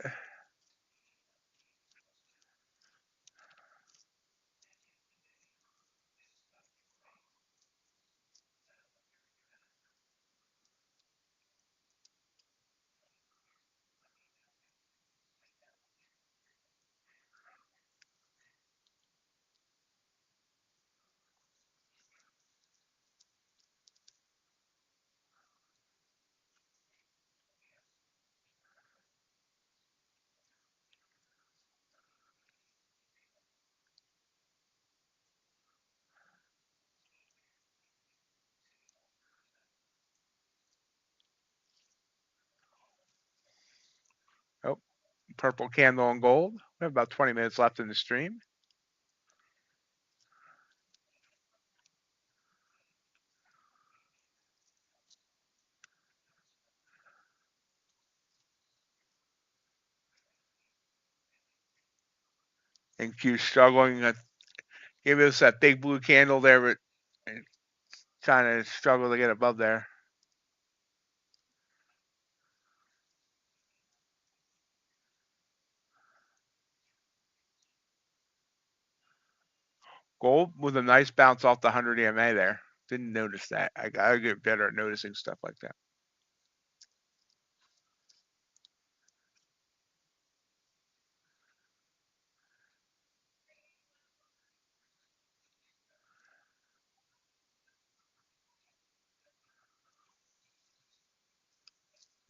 Oh, purple candle on gold. We have about 20 minutes left in the stream. And Q struggling. Gave us that big blue candle there, but kind of struggle to get above there. Gold with a nice bounce off the 100 EMA there. Didn't notice that. I gotta get better at noticing stuff like that.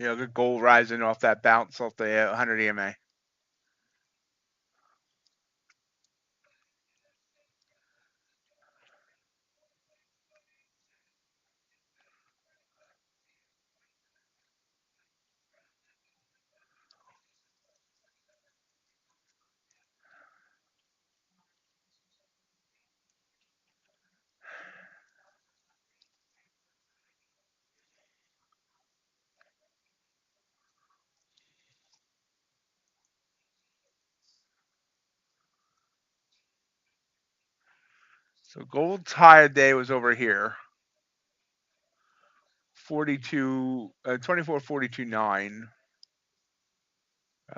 You know, good gold rising off that bounce off the 100 EMA. So gold's high of day was over here. 24.42.9.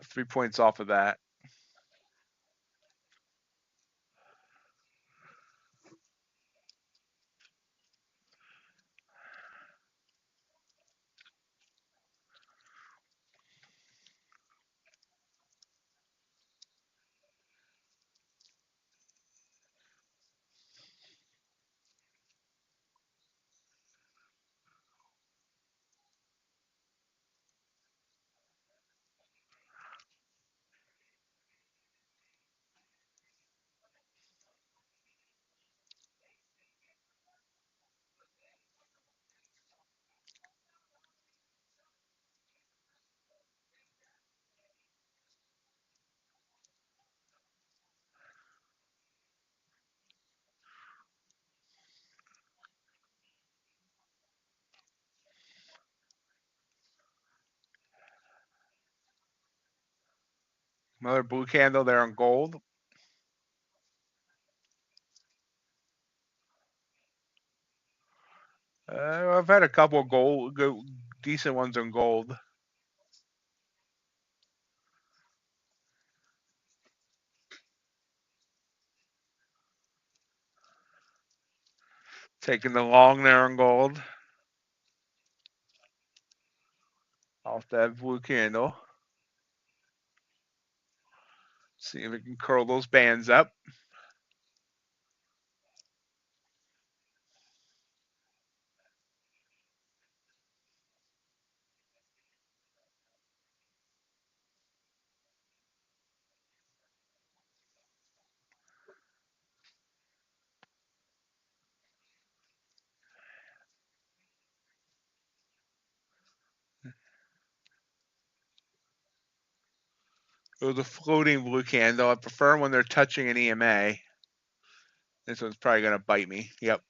3 points off of that. Another blue candle there on gold. I've had a couple gold, decent ones on gold. Taking the long there on gold. Off that blue candle. See if we can curl those bands up. It was a floating blue candle. I prefer when they're touching an EMA. This one's probably going to bite me. Yep.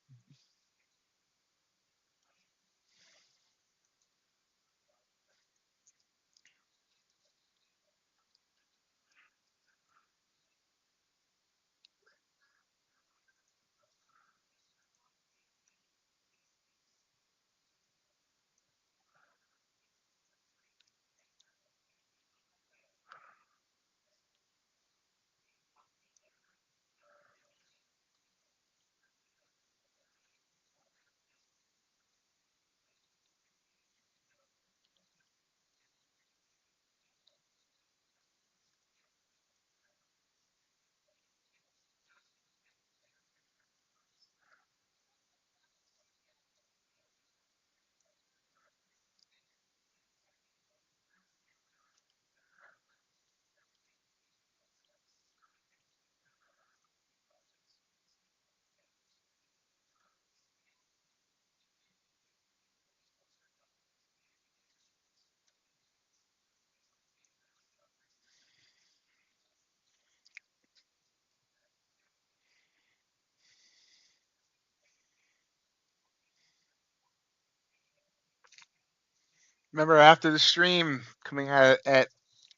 Remember, after the stream, coming out at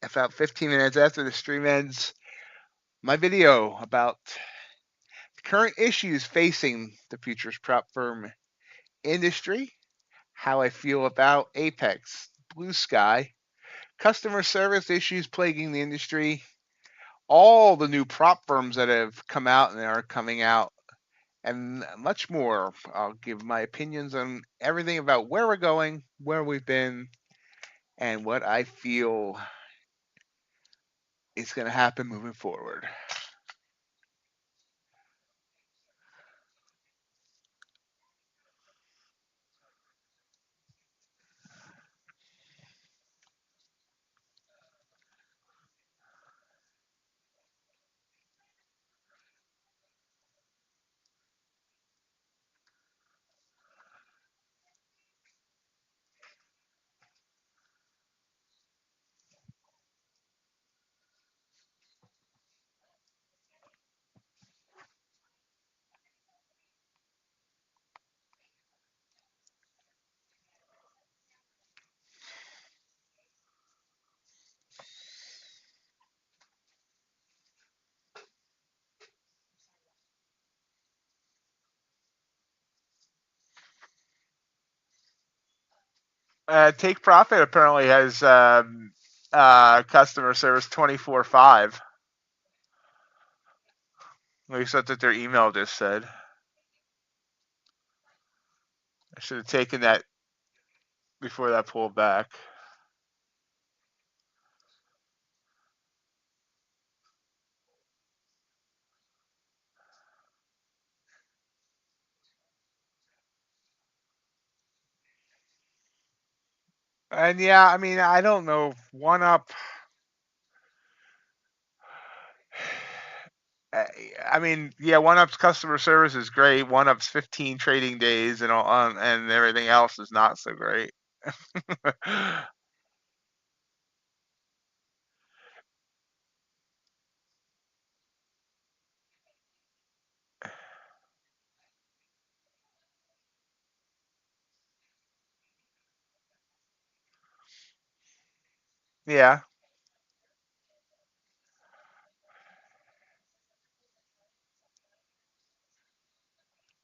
about 15 minutes after the stream ends, my video about the current issues facing the futures prop firm industry, how I feel about Apex, Blue Sky, customer service issues plaguing the industry, all the new prop firms that have come out and are coming out, and much more. I'll give my opinions on everything about where we're going, where we've been, and what I feel is going to happen moving forward. Take Profit apparently has customer service 24/5. At least that's what their email just said. I should have taken that before that pulled back. And yeah, I mean, I don't know. One up. I mean, yeah, One Up's customer service is great. One Up's 15 trading days and all, and everything else is not so great. Yeah,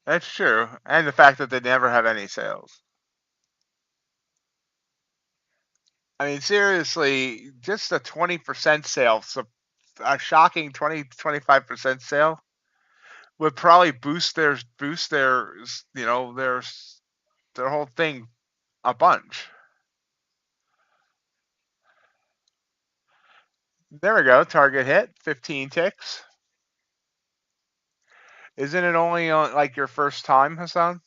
that's true. And the fact that they never have any sales. I mean, seriously, just a 20% sale, so a shocking 20-25% sale would probably boost their their whole thing a bunch. There we go. Target hit. 15 ticks. Isn't it only on like your first time, Hassan?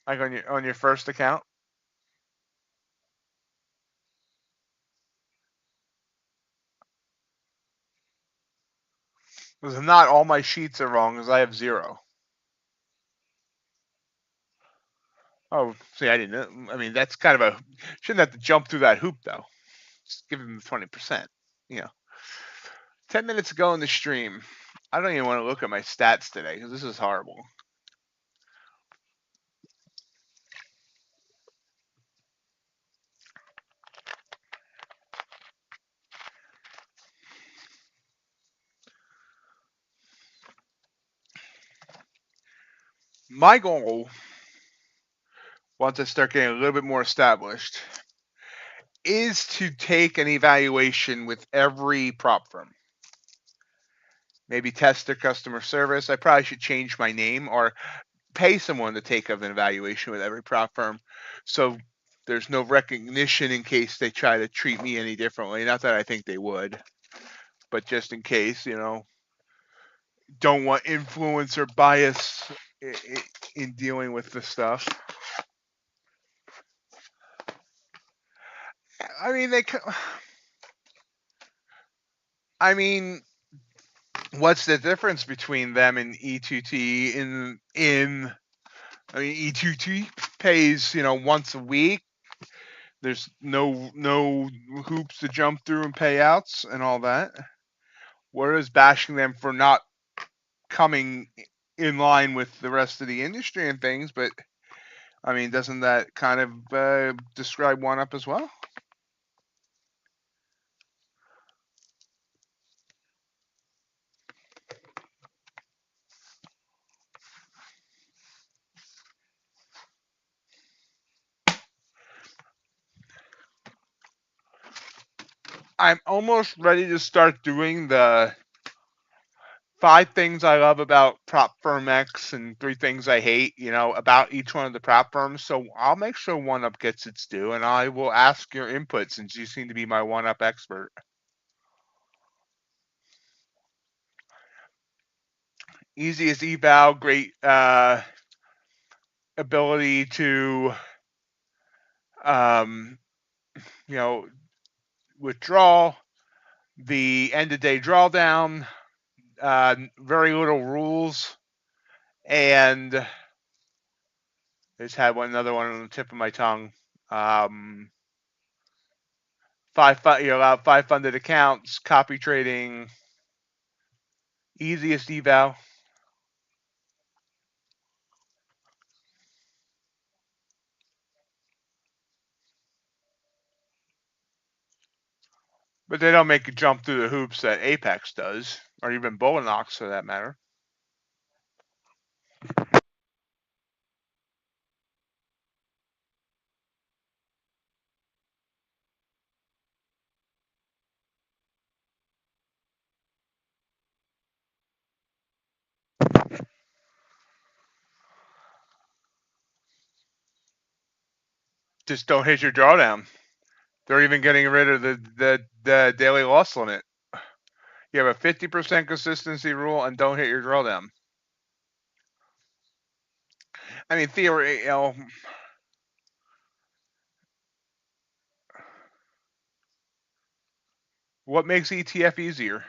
Like on your first account? Because not all my sheets are wrong, because I have 0. Oh, see, I didn't. I mean, that's kind of a shouldn't have to jump through that hoop though. Just give them the 20%. You know, 10 minutes ago in the stream, I don't even want to look at my stats today because this is horrible. My goal, once I start getting a little bit more established, is to take an evaluation with every prop firm. Maybe test their customer service. I probably should change my name or pay someone to take an evaluation with every prop firm, so there's no recognition in case they try to treat me any differently. Not that I think they would, but just in case, don't want influence or bias in dealing with the stuff. I mean, I mean, what's the difference between them and E2T I mean, E2T pays, once a week. There's no hoops to jump through and payouts and all that. Whereas bashing them for not coming in line with the rest of the industry and things, but I mean, doesn't that kind of describe One Up as well? I'm almost ready to start doing the 5 things I love about Prop Firm X and 3 things I hate, about each one of the prop firms. So I'll make sure One Up gets its due, and I will ask your input since you seem to be my One Up expert. Easy as Eval, great ability to, um, withdraw, the end of day drawdown, very little rules, and I just had another one on the tip of my tongue. You allow 5 funded accounts, copy trading, easiest eval. But they don't make you jump through the hoops that Apex does, or even Bulenox for that matter. Just don't hit your drawdown. They're even getting rid of the daily loss limit. You have a 50% consistency rule and don't hit your drawdown. I mean, theory, what makes ETF easier?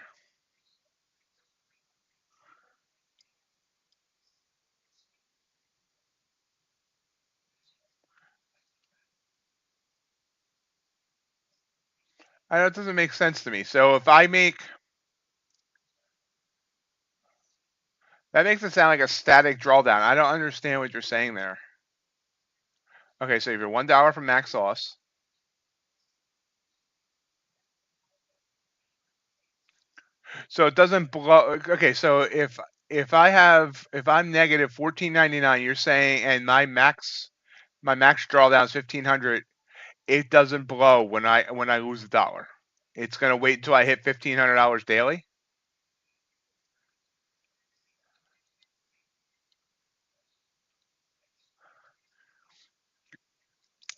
I know it doesn't make sense to me. So if I make, that makes it sound like a static drawdown. I don't understand what you're saying there. Okay, so if you're $1 from max loss, so it doesn't blow. Okay, so if I'm negative 14.99, you're saying, and my max drawdown is 1,500. It doesn't blow when I lose $1. It's gonna wait until I hit $1,500 daily.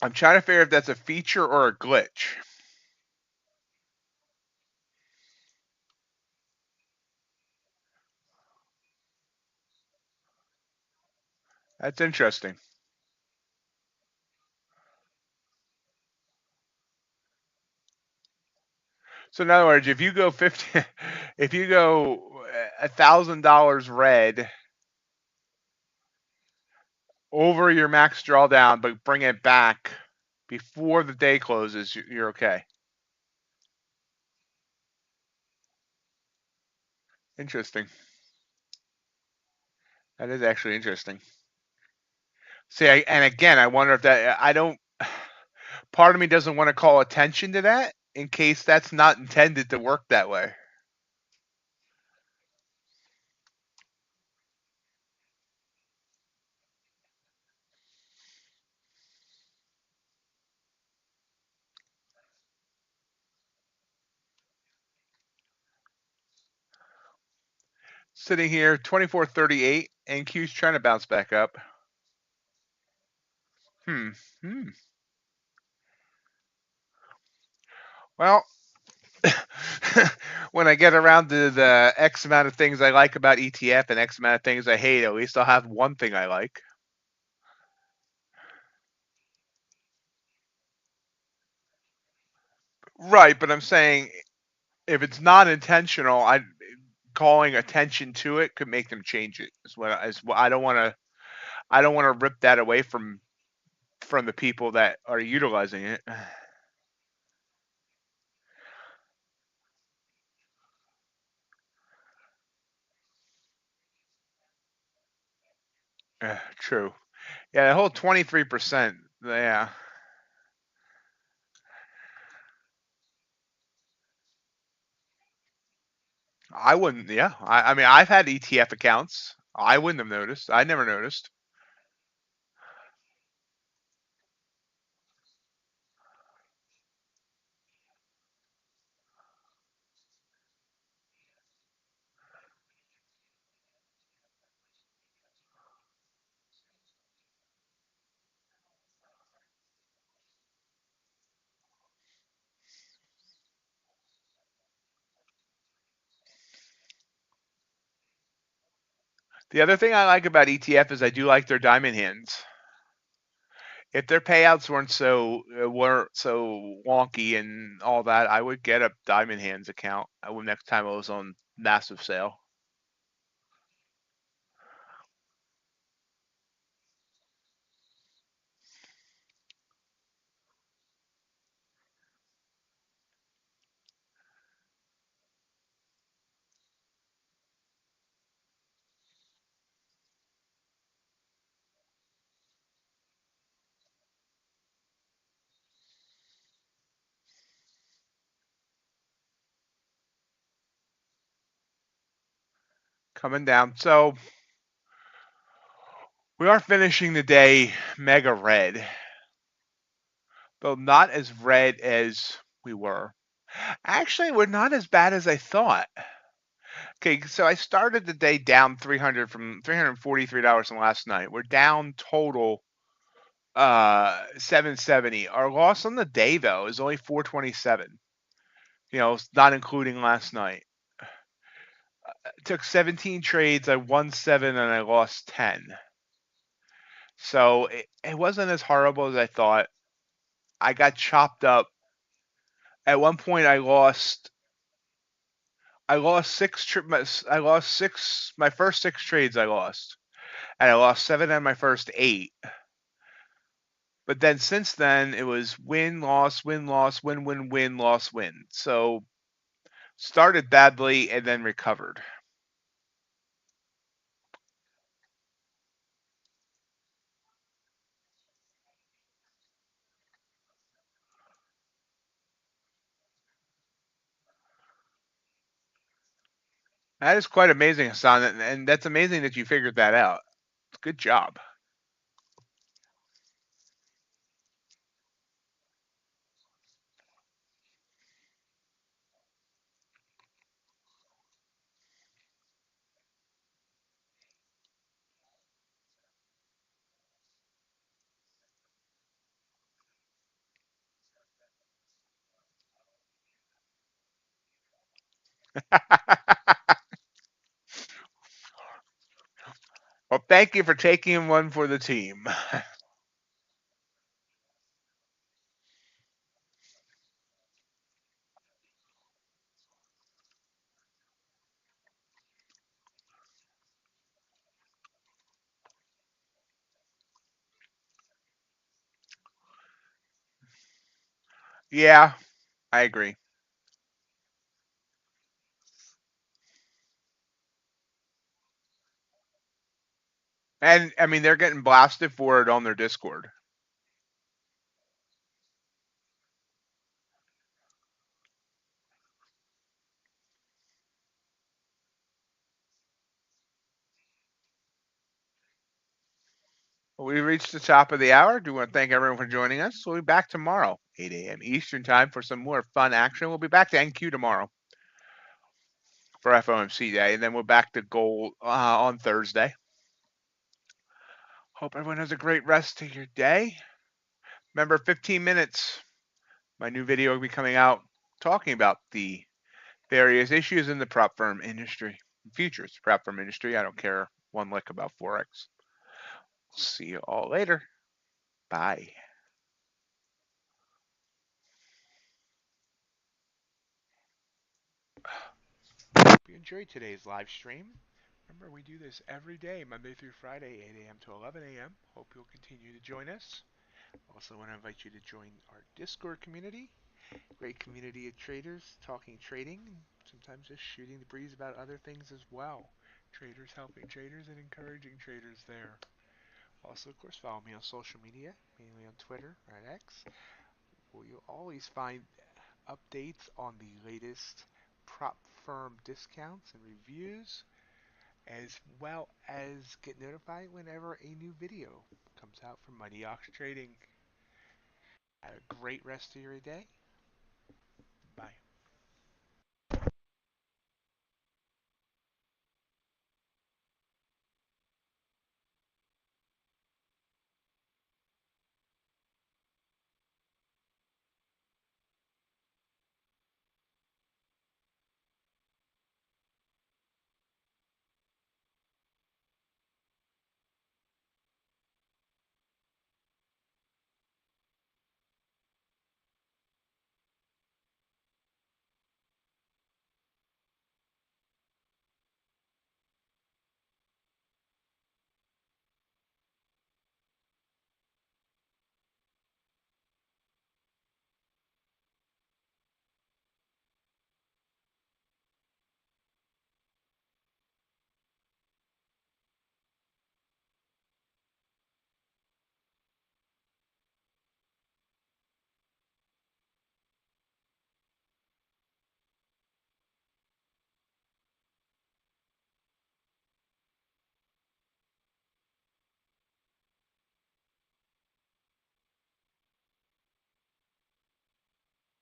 I'm trying to figure if that's a feature or a glitch. That's interesting. So in other words, if you go if you go $1,000 red over your max drawdown, but bring it back before the day closes, you're okay. Interesting. That is actually interesting. See, and again, I wonder if that I don't. Part of me doesn't want to call attention to that in case that's not intended to work that way. Sitting here, 24.38, and Q's trying to bounce back up. Hmm. Well, when I get around to the X amount of things I like about ETF and X amount of things I hate, at least I'll have one thing I like. Right, but I'm saying if it's not intentional, calling attention to it could make them change it. I don't want to rip that away from the people that are utilizing it. True. Yeah, the whole 23%. Yeah. I wouldn't. Yeah. I mean, I've had ETF accounts. I wouldn't have noticed. I never noticed. The other thing I like about ETF is I do like their diamond hands. If their payouts weren't so wonky and all that, I would get a diamond hands account next time I was on massive sale. Coming down. So we are finishing the day mega red, though not as red as we were. Actually, we're not as bad as I thought. Okay, so I started the day down 300 from $343 from last night. We're down total 770. Our loss on the day though is only 427. Not including last night. It took 17 trades. I won 7 and I lost 10. So it wasn't as horrible as I thought. I got chopped up. At one point, I lost I lost six. My first 6 trades I lost, and I lost 7 on my first 8. But then since then, it was win, loss, win, loss, win, win, win, loss, win. So started badly and then recovered. That is quite amazing, Hassan, and that's amazing that you figured that out. Good job. Well, thank you for taking one for the team. Yeah, I agree. And I mean, they're getting blasted for it on their Discord. Well, we reached the top of the hour. Do want to thank everyone for joining us. We'll be back tomorrow, 8 a.m. Eastern Time, for some more fun action. We'll be back to NQ tomorrow for FOMC Day, and then we're back to gold on Thursday. Hope everyone has a great rest of your day. Remember, 15 minutes. My new video will be coming out talking about the various issues in the prop firm industry, futures prop firm industry. I don't care one lick about Forex. See you all later. Bye. Hope you enjoyed today's live stream. Remember, we do this every day, Monday through Friday, 8 a.m. to 11 a.m. Hope you'll continue to join us. Also want to invite you to join our Discord community. Great community of traders talking trading, and sometimes just shooting the breeze about other things as well. Traders helping traders and encouraging traders there. Also, of course, follow me on social media, mainly on Twitter or at X, where you'll always find updates on the latest prop firm discounts and reviews, as well as get notified whenever a new video comes out from MightyOxTrading. Have a great rest of your day.